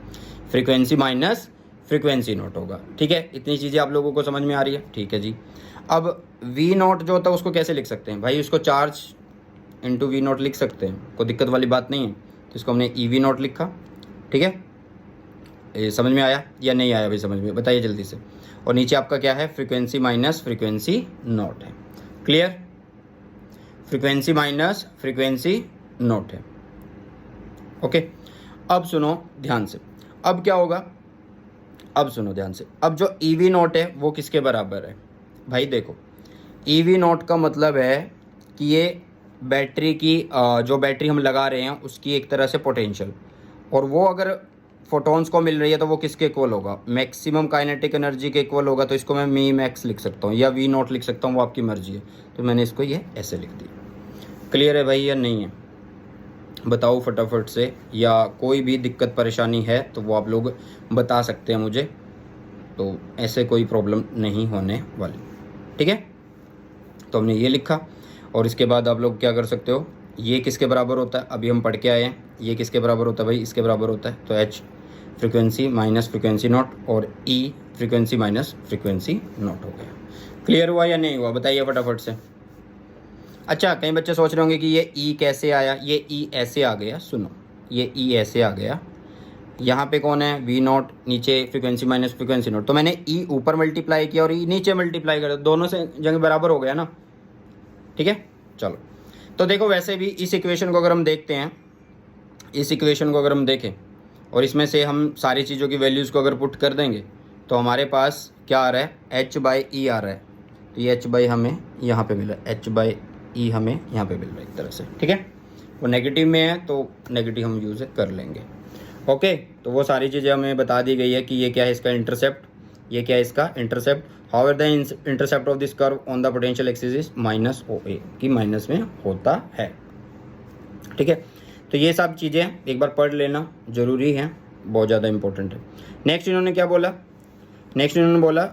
फ्रीक्वेंसी माइनस फ्रीक्वेंसी नोट होगा। ठीक है, इतनी चीज़ें आप लोगों को समझ में आ रही है। ठीक है जी, अब V नोट जो होता है उसको कैसे लिख सकते हैं भाई, उसको चार्ज इंटू V नोट लिख सकते हैं, कोई दिक्कत वाली बात नहीं है। तो इसको हमने EV नोट लिखा। ठीक है, ये समझ में आया या नहीं आया भाई, समझ में बताइए जल्दी से। और नीचे आपका क्या है, फ्रीक्वेंसी माइनस फ्रीक्वेंसी नोट है। Clear, frequency minus frequency note है। ओके, अब सुनो ध्यान से, अब क्या होगा, अब सुनो ध्यान से, अब जो EV नोट है वो किसके बराबर है भाई, देखो EV नोट का मतलब है कि ये बैटरी की जो बैटरी हम लगा रहे हैं उसकी एक तरह से पोटेंशियल, और वो अगर फोटॉन्स को मिल रही है तो वो किसके इक्वल होगा, मैक्सिमम काइनेटिक एनर्जी के इक्वल होगा। तो इसको मैं मी मैक्स लिख सकता हूँ या V नोट लिख सकता हूँ, वो आपकी मर्जी है। तो मैंने इसको ये ऐसे लिख दिया। क्लियर है भाई या नहीं है, बताओ फटाफट से, या कोई भी दिक्कत परेशानी है तो वो आप लोग बता सकते हैं मुझे, तो ऐसे कोई प्रॉब्लम नहीं होने वाली। ठीक है, तो हमने ये लिखा, और इसके बाद आप लोग क्या कर सकते हो, ये किसके बराबर होता है, अभी हम पढ़ के आए हैं, ये किसके बराबर होता है भाई, इसके बराबर होता है। तो H frequency minus frequency not, और E frequency minus frequency not हो गया। क्लियर हुआ या नहीं हुआ, बताइए फटाफट से। अच्छा, कई बच्चे सोच रहे होंगे कि ये E कैसे आया, ये E ऐसे आ गया। सुनो, ये E ऐसे आ गया, यहाँ पे कौन है, V नॉट, नीचे फ्रीक्वेंसी माइनस फ्रीक्वेंसी नॉट। तो मैंने E ऊपर मल्टीप्लाई किया और E नीचे मल्टीप्लाई कर, दोनों से जगह बराबर हो गया ना। ठीक है, चलो, तो देखो वैसे भी इस इक्वेशन को अगर हम देखते हैं, इस इक्वेशन को अगर हम देखें और इसमें से हम सारी चीज़ों की वैल्यूज़ को अगर पुट कर देंगे तो हमारे पास क्या आ रहा है, H/E आ रहा है। तो ये H/ हमें यहाँ पे मिला, H/E हमें यहाँ पे मिल रहा है एक तरह से। ठीक है, वो नेगेटिव में है तो नेगेटिव हम यूज़ कर लेंगे। ओके, तो वो सारी चीज़ें हमें बता दी गई है कि ये क्या है इसका इंटरसेप्ट, ये क्या है इसका intercept. However the intercept of this curve on the potential axis is minus OA, की माइनस में होता है। ठीक है, तो ये सब चीज़ें एक बार पढ़ लेना ज़रूरी है, बहुत ज़्यादा इंपॉर्टेंट है। नेक्स्ट इन्होंने क्या बोला, नेक्स्ट इन्होंने बोला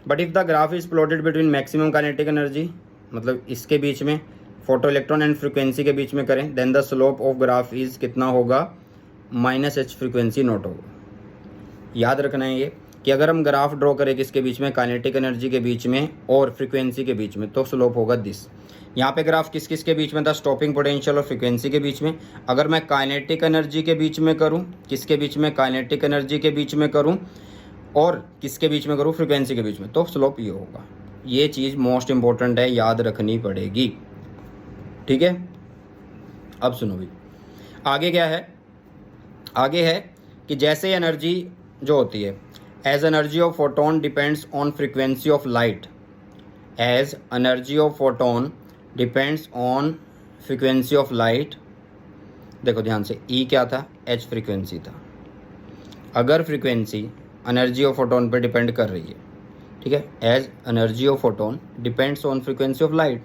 but if the graph is plotted between maximum kinetic energy, मतलब इसके बीच में फोटो इलेक्ट्रॉन एंड फ्रीक्वेंसी के बीच में करें, then the slope of graph is कितना होगा, -H फ्रीक्वेंसी नॉट होगा। याद रखना है ये कि अगर हम ग्राफ ड्रॉ करें किसके बीच में, काइनेटिक एनर्जी के बीच में और फ्रीक्वेंसी के बीच में, तो स्लोप होगा दिस। यहाँ पे ग्राफ किस किस के बीच में था, स्टॉपिंग पोटेंशियल और फ्रीक्वेंसी के बीच में। अगर मैं काइनेटिक एनर्जी के बीच में करूँ, किसके बीच में, काइनेटिक एनर्जी के बीच में करूँ, और किसके बीच में करूँ, फ्रीक्वेंसी के बीच में, तो स्लोप ये होगा। ये चीज़ मोस्ट इंपॉर्टेंट है, याद रखनी पड़ेगी। ठीक है, अब सुनो भी आगे क्या है, आगे है कि जैसे एनर्जी जो होती है, as energy of photon depends on frequency of light, as energy of photon depends on frequency of light. देखो ध्यान से, E क्या था, H फ्रीक्वेंसी था। अगर फ्रीक्वेंसी एनर्जी ऑफ फोटोन पर डिपेंड कर रही है, ठीक है, as energy of photon depends on frequency of light,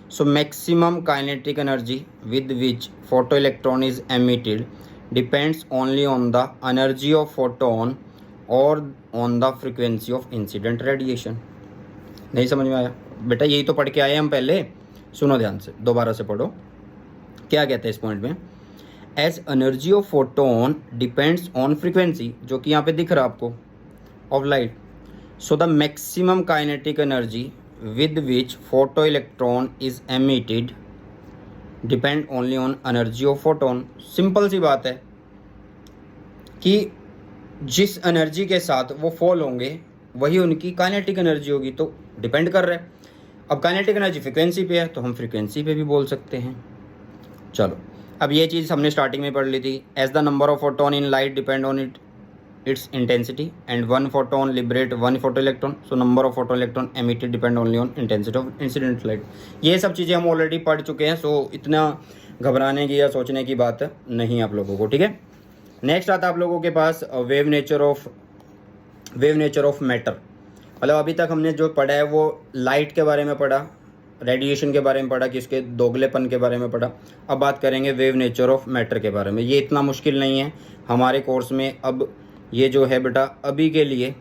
so maximum kinetic energy with which photo electron is emitted depends only on the energy of photon और on the frequency of incident radiation. नहीं समझ में आया बेटा, यही तो पढ़ के आए हम पहले। सुनो ध्यान से, दोबारा से पढ़ो, क्या कहते हैं इस पॉइंट में, as energy of photon depends on frequency, जो कि यहाँ पे दिख रहा है आपको, of light, so the maximum kinetic energy with which photo electron is emitted depend only on energy of photon. Simple सी बात है कि जिस एनर्जी के साथ वो फॉल होंगे वही उनकी काइनेटिक एनर्जी होगी, तो डिपेंड कर रहा है। अब काइनेटिक एनर्जी फ्रीक्वेंसी पे है तो हम फ्रीक्वेंसी पे भी बोल सकते हैं। चलो, अब ये चीज़ हमने स्टार्टिंग में पढ़ ली थी, as the number of photon in light depend on it, its intensity, and one photon liberate one photoelectron, so number of photoelectron emitted depend only on intensity of incident light. ये सब चीज़ें हम already पढ़ चुके हैं, सो इतना घबराने की या सोचने की बात नहीं आप लोगों को, ठीक है। नेक्स्ट आता है आप लोगों के पास वेव नेचर ऑफ मैटर। मतलब अभी तक हमने जो पढ़ा है वो लाइट के बारे में पढ़ा, रेडिएशन के बारे में पढ़ा, कि उसके दोगलेपन के बारे में पढ़ा। अब बात करेंगे वेव नेचर ऑफ मैटर के बारे में। ये इतना मुश्किल नहीं है हमारे कोर्स में। अब ये जो है बेटा अभी के लिए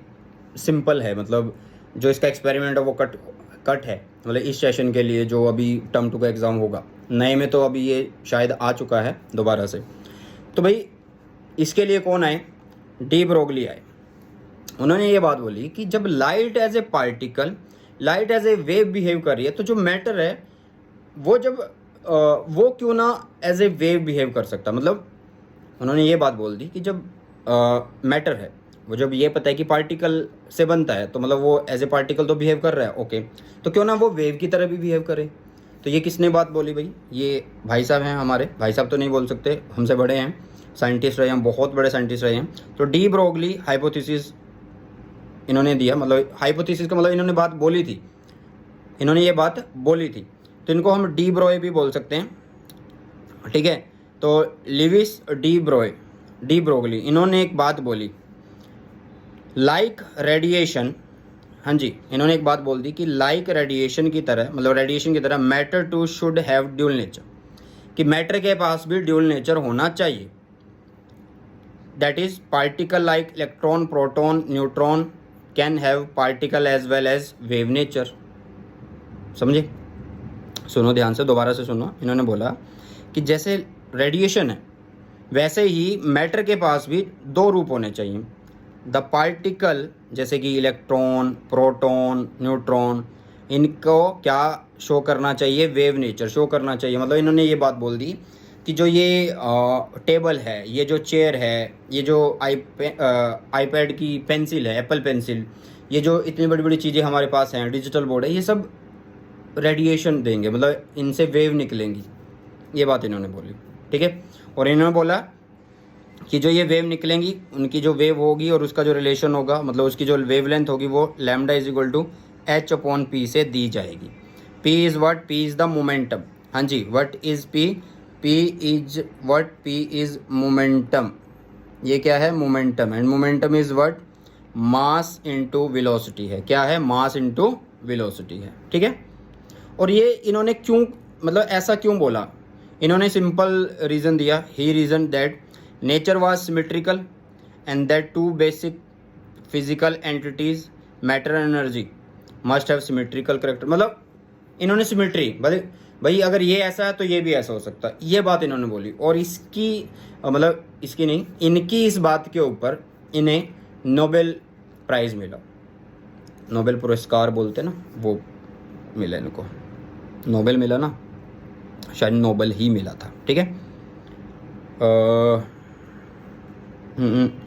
सिंपल है, मतलब जो इसका एक्सपेरिमेंट है वो कट है, मतलब इस सेशन के लिए जो अभी टर्म 2 का एग्ज़ाम होगा। नए में तो अभी ये शायद आ चुका है दोबारा से। तो भाई इसके लिए कौन आए? डी ब्रोगली आए। उन्होंने ये बात बोली कि जब light as a particle, light as a wave behave कर रही है, तो जो मैटर है वो जब वो क्यों ना एज ए वेव बिहेव कर सकता। मतलब उन्होंने ये बात बोल दी कि जब मैटर है वो जब ये पता है कि पार्टिकल से बनता है, तो मतलब वो एज ए पार्टिकल तो बिहेव कर रहा है, ओके, तो क्यों ना वो वेव की तरह भी बिहेव करे। तो ये किसने बात बोली भाई? ये भाई साहब हैं हमारे, भाई साहब तो नहीं बोल सकते, हमसे बड़े हैं, साइंटिस्ट रहे हैं, बहुत बड़े साइंटिस्ट रहे हैं। तो डी ब्रोगली हाइपोथेसिस इन्होंने दिया, मतलब हाइपोथेसिस का मतलब इन्होंने बात बोली थी, इन्होंने ये बात बोली थी, तो इनको हम डी ब्रोए भी बोल सकते हैं, ठीक है। तो लिविस डी ब्रोगली इन्होंने एक बात बोली, लाइक रेडिएशन, हाँ जी, इन्होंने एक बात बोल दी कि लाइक रेडिएशन की तरह, मतलब रेडिएशन की तरह matter too should have dual nature, कि मैटर के पास भी ड्यूल नेचर होना चाहिए। That is particle like electron, proton, neutron can have particle as well as wave nature. समझे? सुनो ध्यान से, दोबारा से सुनो। इन्होंने बोला कि जैसे रेडिएशन है वैसे ही मैटर के पास भी दो रूप होने चाहिए। द पार्टिकल, जैसे कि इलेक्ट्रॉन, प्रोटॉन, न्यूट्रॉन, इनको क्या शो करना चाहिए? वेव नेचर शो करना चाहिए। मतलब इन्होंने ये बात बोल दी कि जो ये टेबल है, ये जो चेयर है, ये जो आईपैड की पेंसिल है, एप्पल पेंसिल, ये जो इतनी बड़ी बड़ी चीज़ें हमारे पास हैं, डिजिटल बोर्ड है, ये सब रेडिएशन देंगे, मतलब इनसे वेव निकलेंगी। ये बात इन्होंने बोली, ठीक है। और इन्होंने बोला कि जो ये वेव निकलेंगी, उनकी जो वेव होगी और उसका जो रिलेशन होगा, मतलब उसकी जो वेवलेंथ होगी, वो lambda is equal to h/p से दी जाएगी। p is what? p is the momentum. हाँ जी, what is p? p is momentum. ये क्या है? Momentum. And momentum is what? Mass into velocity है। क्या है? मास इनटू वेलोसिटी है, ठीक है। और ये इन्होंने क्यों, मतलब ऐसा क्यों बोला? इन्होंने सिंपल रीज़न दिया। He reason that nature was symmetrical and that two basic physical entities matter and energy must have symmetrical character. मतलब इन्होंने सिमेट्री, भाई अगर ये ऐसा है तो ये भी ऐसा हो सकता है, ये बात इन्होंने बोली। और इसकी मतलब इसकी नहीं, इनकी इस बात के ऊपर इन्हें नोबेल प्राइज़ मिला। नोबेल पुरस्कार बोलते ना, वो मिला इनको, नोबेल मिला ना, शायद नोबेल ही मिला था, ठीक है।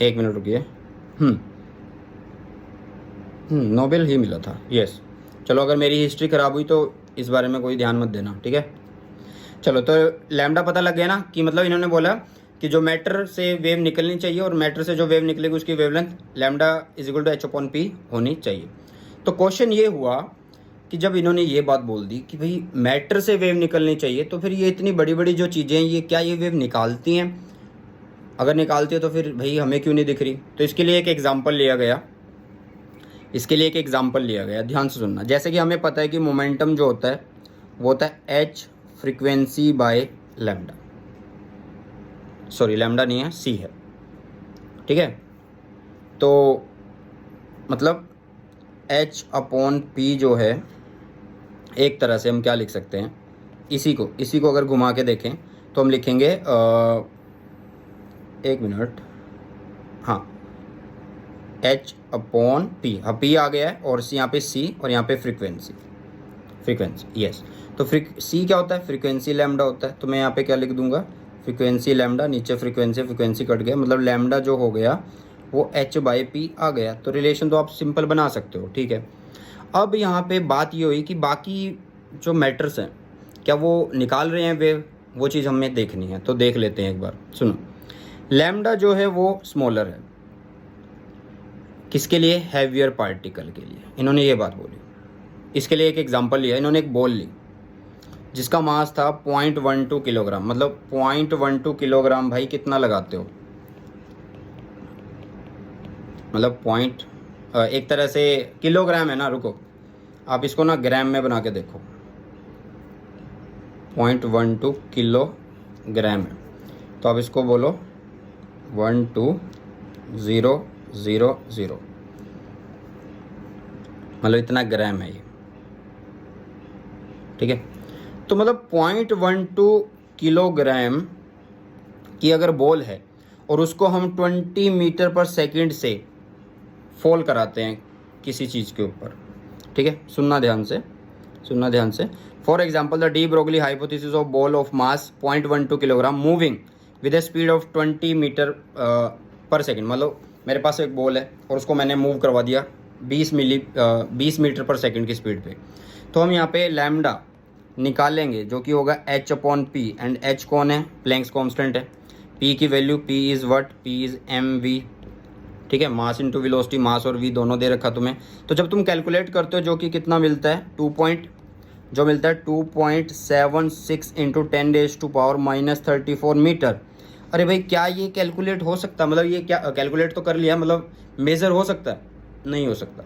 एक मिनट रुकिए, नोबेल ही मिला था, यस। चलो अगर मेरी हिस्ट्री ख़राब हुई तो इस बारे में कोई ध्यान मत देना, ठीक है। चलो, तो लैम्डा पता लग गया ना, कि मतलब इन्होंने बोला कि जो मैटर से वेव निकलनी चाहिए और मैटर से जो वेव निकलेगी उसकी wavelength lambda is equal to h/p होनी चाहिए। तो क्वेश्चन ये हुआ कि जब इन्होंने ये बात बोल दी कि भाई मैटर से वेव निकलनी चाहिए, तो फिर ये इतनी बड़ी बड़ी जो चीज़ें हैं, ये क्या ये वेव निकालती हैं? अगर निकालती है तो फिर भाई हमें क्यों नहीं दिख रही? तो इसके लिए एक एग्जांपल लिया गया, ध्यान से सुनना। जैसे कि हमें पता है कि मोमेंटम जो होता है वो होता है h frequency by lambda, sorry lambda नहीं है, c है, ठीक है। तो मतलब h/p जो है, एक तरह से हम क्या लिख सकते हैं, इसी को अगर घुमा के देखें तो हम लिखेंगे एक मिनट, हाँ, h/p, हाँ p आ गया है, और यहाँ पे c और यहाँ पे फ्रीक्वेंसी, यस। तो c क्या होता है? फ्रीक्वेंसी लैम्डा होता है। तो मैं यहाँ पे क्या लिख दूंगा? फ्रीक्वेंसी लैम्डा, नीचे फ्रीक्वेंसी कट गया, मतलब लैम्डा जो हो गया वो h/p आ गया। तो रिलेशन तो आप सिंपल बना सकते हो, ठीक है। अब यहाँ पे बात ये हुई कि बाकी जो मैटर्स हैं क्या वो निकाल रहे हैं वेव, वो चीज़ हमें देखनी है। तो देख लेते हैं एक बार, सुनो। लैम्डा जो है वो स्मॉलर है, किसके लिए? हैवियर पार्टिकल के लिए इन्होंने ये बात बोली। इसके लिए एक एग्जांपल लिया इन्होंने, एक बॉल ली जिसका मास था 0.12 किलोग्राम, मतलब 0.12 किलोग्राम भाई कितना लगाते हो, मतलब पॉइंट एक तरह से किलोग्राम है ना, रुको आप इसको ना ग्राम में बना के देखो, 0.12 किलोग्राम है, तो आप इसको बोलो 12000, मतलब इतना ग्राम है ये, ठीक है। तो मतलब 0.12 किलोग्राम की अगर बॉल है और उसको हम 20 मीटर पर सेकंड से फॉल कराते हैं किसी चीज़ के ऊपर, ठीक है, सुनना ध्यान से। For example the de Broglie hypothesis of ball of mass 0.12 kilogram moving with a speed of 20 metre per second, मतलब मेरे पास एक बॉल है और उसको मैंने मूव करवा दिया 20 मीटर पर सेकेंड की स्पीड पे, तो हम यहाँ पे लैम्डा निकालेंगे जो कि होगा h/p, एंड h कौन है? प्लैंक्स कांस्टेंट है। p की value p is what? p is mv, ठीक है, मास इंटू वेलोसिटी, मास और v दोनों दे रखा तुम्हें। तो जब तुम कैलकुलेट करते हो जो कि कितना मिलता है 2.76 इंटू 10⁻⁻34 मीटर। अरे भाई क्या ये कैलकुलेट हो सकता है? मतलब ये क्या कैलकुलेट तो कर लिया, मतलब मेज़र हो सकता है? नहीं हो सकता,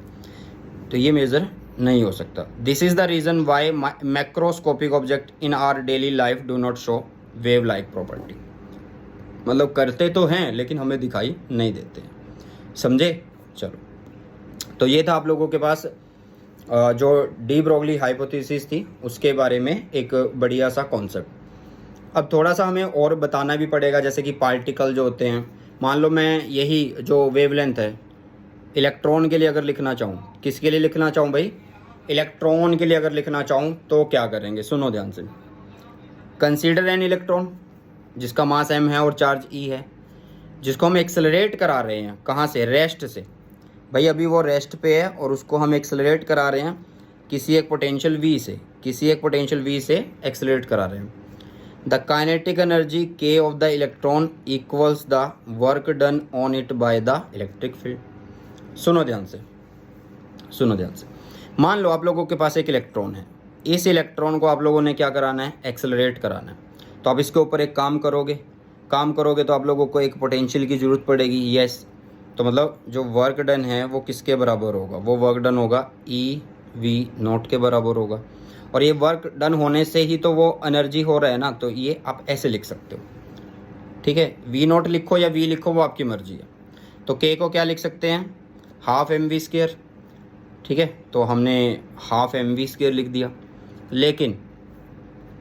तो ये मेज़र नहीं हो सकता। This is the reason why macroscopic object in our daily life do not show wave like property, मतलब करते तो हैं लेकिन हमें दिखाई नहीं देते, समझे? चलो, तो ये था आप लोगों के पास जो डी ब्रोगली हाइपोथेसिस थी उसके बारे में एक बढ़िया सा कॉन्सेप्ट। अब थोड़ा सा हमें और बताना भी पड़ेगा, जैसे कि पार्टिकल जो होते हैं, मान लो मैं यही जो वेवलेंथ है इलेक्ट्रॉन के लिए अगर लिखना चाहूँ, किसके लिए लिखना चाहूँ भाई? इलेक्ट्रॉन के लिए अगर लिखना चाहूँ तो क्या करेंगे? सुनो ध्यान से। कंसीडर एन इलेक्ट्रॉन जिसका मास m है और चार्ज e है, जिसको हम एक्सेलरेट करा रहे हैं, कहाँ से? रेस्ट से। भाई अभी वो रेस्ट पे है और उसको हम एक्सेलरेट करा रहे हैं किसी एक पोटेंशियल v से एक्सेलरेट करा रहे हैं। The kinetic energy k of the electron equals the work done on it by the electric field. सुनो ध्यान से। मान लो आप लोगों के पास एक इलेक्ट्रॉन है, इस इलेक्ट्रॉन को आप लोगों ने क्या कराना है? एक्सेलरेट कराना है। तो आप इसके ऊपर एक काम करोगे तो आप लोगों को एक पोटेंशियल की ज़रूरत पड़ेगी, यस। तो मतलब जो वर्क डन है वो किसके बराबर होगा? वो वर्क डन होगा EV0 के बराबर होगा। और ये वर्क डन होने से ही तो वो एनर्जी हो रहा है ना, तो ये आप ऐसे लिख सकते हो, ठीक है। V0 लिखो या V लिखो वो आपकी मर्जी है। तो K को क्या लिख सकते हैं? हाफ mv², ठीक है, तो हमने हाफ mv² लिख दिया। लेकिन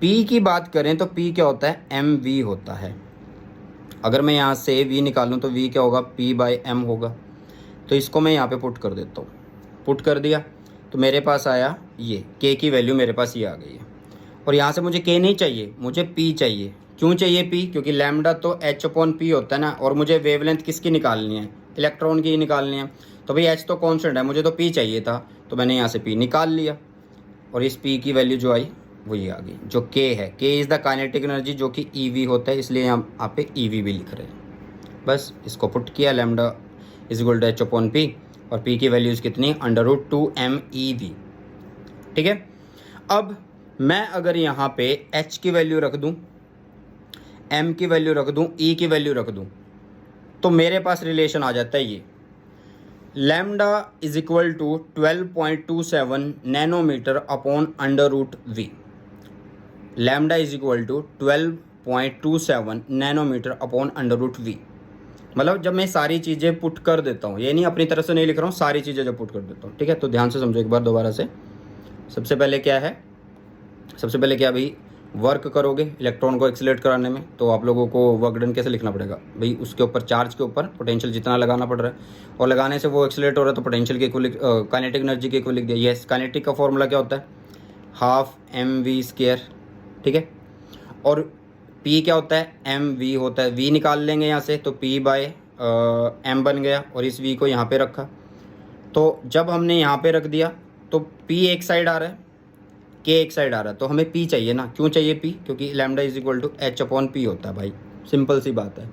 P की बात करें तो P क्या होता है? mv होता है। अगर मैं यहाँ से V निकालूँ तो V क्या होगा? P/m होगा। तो इसको मैं यहाँ पे पुट कर देता हूँ, पुट कर दिया तो मेरे पास आया ये K की वैल्यू मेरे पास ये आ गई है। और यहाँ से मुझे K नहीं चाहिए, मुझे P चाहिए। क्यों चाहिए P? क्योंकि लैम्डा तो h/p होता है ना, और मुझे वेवलेंथ किसकी निकालनी है? इलेक्ट्रॉन की निकालनी है। तो भाई h तो कॉन्स्टेंट है, मुझे तो P चाहिए था, तो मैंने यहाँ से P निकाल लिया और इस P की वैल्यू जो आई वो ये आ गई, जो K है। K is the kinetic energy जो कि EV होता है, इसलिए हम यहाँ पे EV भी लिख रहे हैं। बस इसको पुट किया, lambda is equal to h/p और P की वैल्यूज़ कितनी? √2mEV, ठीक है। अब मैं अगर यहाँ पे H की वैल्यू रख दूँ, M की वैल्यू रख दूँ, E की वैल्यू रख दूँ, तो मेरे पास रिलेशन आ जाता है ये, lambda is equal to 12.27 nanometre upon √v। Lambda is equal to 12.27 nanometre upon √v। मतलब जब मैं सारी चीज़ें पुट कर देता हूँ, ये नहीं अपनी तरफ से नहीं लिख रहा हूँ, सारी चीज़ें जब पुट कर देता हूँ, ठीक है। तो ध्यान से समझो एक बार दोबारा से। सबसे पहले क्या भाई? वर्क करोगे इलेक्ट्रॉन को एक्सीलरेट कराने में, तो आप लोगों को वर्क डन कैसे लिखना पड़ेगा भाई? उसके ऊपर चार्ज के ऊपर पोटेंशियल जितना लगाना पड़ रहा है, और लगाने से वो एक्सीलरेट हो रहा है, तो पोटेंशियल के इक्वल काइनेटिक एनर्जी के इक्वल लिख दिया। यस, काइनेटिक का फॉर्मूला क्या होता है? हाफ mv², ठीक है। और P क्या होता है? mv होता है। V निकाल लेंगे यहाँ से, तो P/m बन गया, और इस V को यहाँ पे रखा। तो जब हमने यहाँ पे रख दिया तो P एक साइड आ रहा है, K एक साइड आ रहा है, तो हमें P चाहिए ना। क्यों चाहिए P? क्योंकि lambda is equal to h/p होता है भाई, सिंपल सी बात है।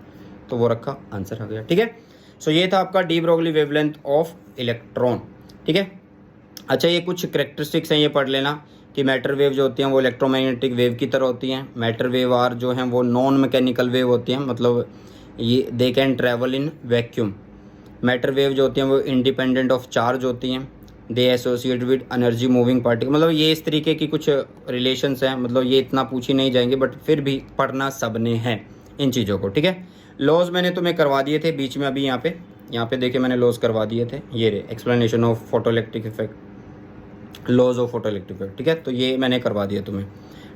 तो वो रखा, आंसर आ गया, ठीक है। सो ये था आपका de Broglie wavelength of electron, ठीक है। अच्छा, ये कुछ करेक्टरिस्टिक्स हैं, ये पढ़ लेना कि मैटर वेव जो होती हैं वो इलेक्ट्रोमैग्नेटिक वेव की तरह होती हैं। मैटर वेव आर जो हैं वो नॉन मैकेनिकल वेव होती हैं, मतलब ये they can travel in vacuum. Matter wave जो होती हैं वो इंडिपेंडेंट ऑफ चार्ज होती हैं। They associate with energy moving particle, मतलब ये इस तरीके की कुछ रिलेशंस हैं, मतलब ये इतना पूछी नहीं जाएंगे बट फिर भी पढ़ना सब ने है इन चीज़ों को, ठीक है। लॉज मैंने तुम्हें करवा दिए थे बीच में, अभी यहाँ पे देखे मैंने लॉज करवा दिए थे, ये रे explanation of photo electric effect, laws of photo electric effect, ठीक है। तो ये मैंने करवा दिया तुम्हें,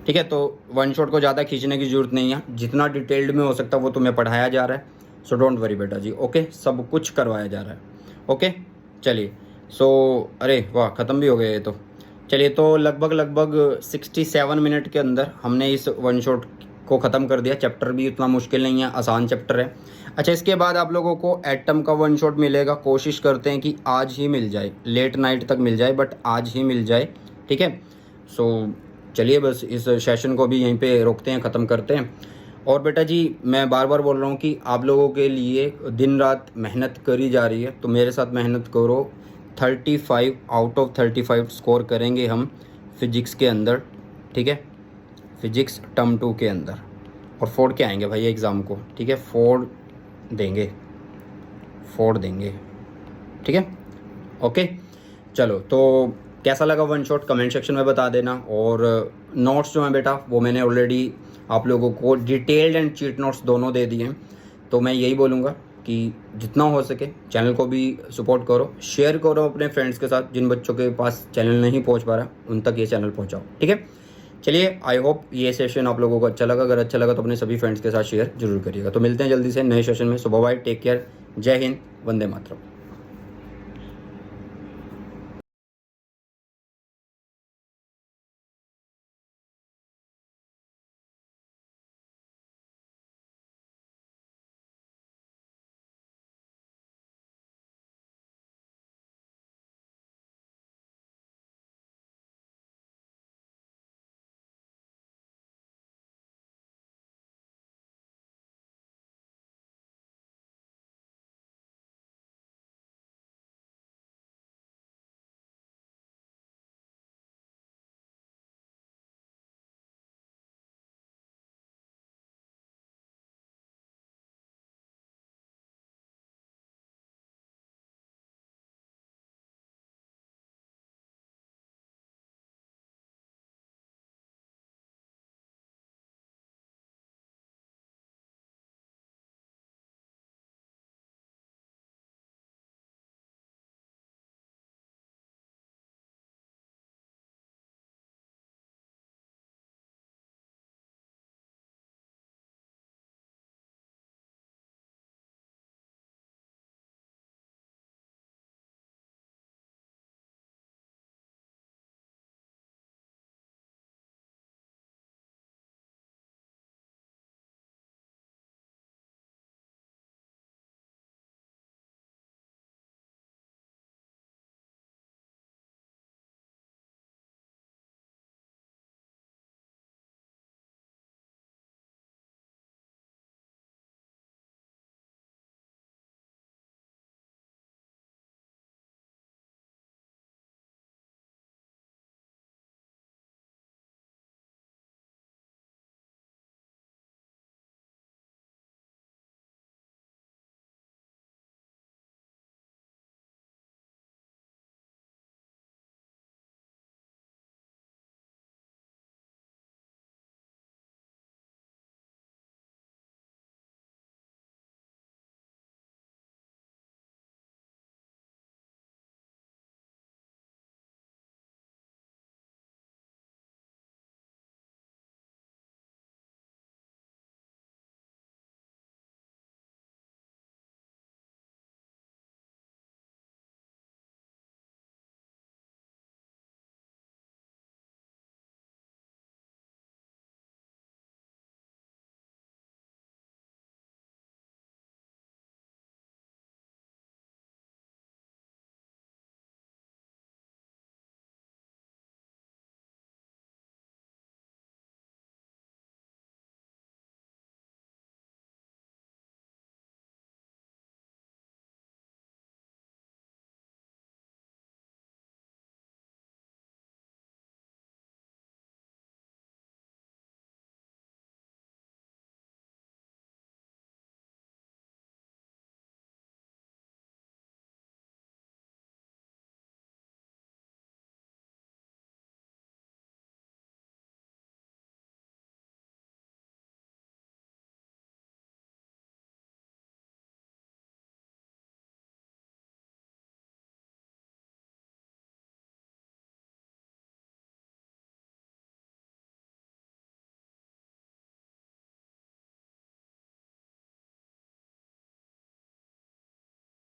ठीक है। तो वन शॉट को ज़्यादा खींचने की जरूरत नहीं है, जितना डिटेल्ड में हो सकता है वो तुम्हें पढ़ाया जा रहा है। सो डोंट वरी बेटा जी, ओके, सब कुछ करवाया जा रहा है, ओके। चलिए, सो अरे वाह, ख़त्म भी हो गया ये तो। चलिए, तो लगभग 67 मिनट के अंदर हमने इस वन शॉट को ख़त्म कर दिया। चैप्टर भी उतना मुश्किल नहीं है, आसान चैप्टर है। अच्छा, इसके बाद आप लोगों को एटम का वन शॉट मिलेगा, कोशिश करते हैं कि आज ही मिल जाए, लेट नाइट तक मिल जाए बट आज ही मिल जाए, ठीक है। सो चलिए, बस इस सेशन को भी यहीं पे रोकते हैं, ख़त्म करते हैं। और बेटा जी, मैं बार बार बोल रहा हूँ कि आप लोगों के लिए दिन रात मेहनत करी जा रही है, तो मेरे साथ मेहनत करो। 35 आउट ऑफ 35 स्कोर करेंगे हम फिजिक्स के अंदर, ठीक है, फिजिक्स टर्म 2 के अंदर, और 4 के आएंगे भाई एग्ज़ाम को, ठीक है। 4 देंगे, ठीक है, ओके। चलो, तो कैसा लगा वन शॉट कमेंट सेक्शन में बता देना। और नोट्स जो हैं बेटा वो मैंने ऑलरेडी आप लोगों को डिटेल्ड एंड चीट नोट्स दोनों दे दिए हैं। तो मैं यही बोलूँगा कि जितना हो सके चैनल को भी सपोर्ट करो, शेयर करो अपने फ्रेंड्स के साथ, जिन बच्चों के पास चैनल नहीं पहुंच पा रहा उन तक ये चैनल पहुंचाओ, ठीक है। चलिए, आई होप ये सेशन आप लोगों को अच्छा लगा। अगर अच्छा लगा तो अपने सभी फ्रेंड्स के साथ शेयर जरूर करिएगा। तो मिलते हैं जल्दी से नए सेशन में। सुबह बाय, टेक केयर, जय हिंद, वंदे मातरम।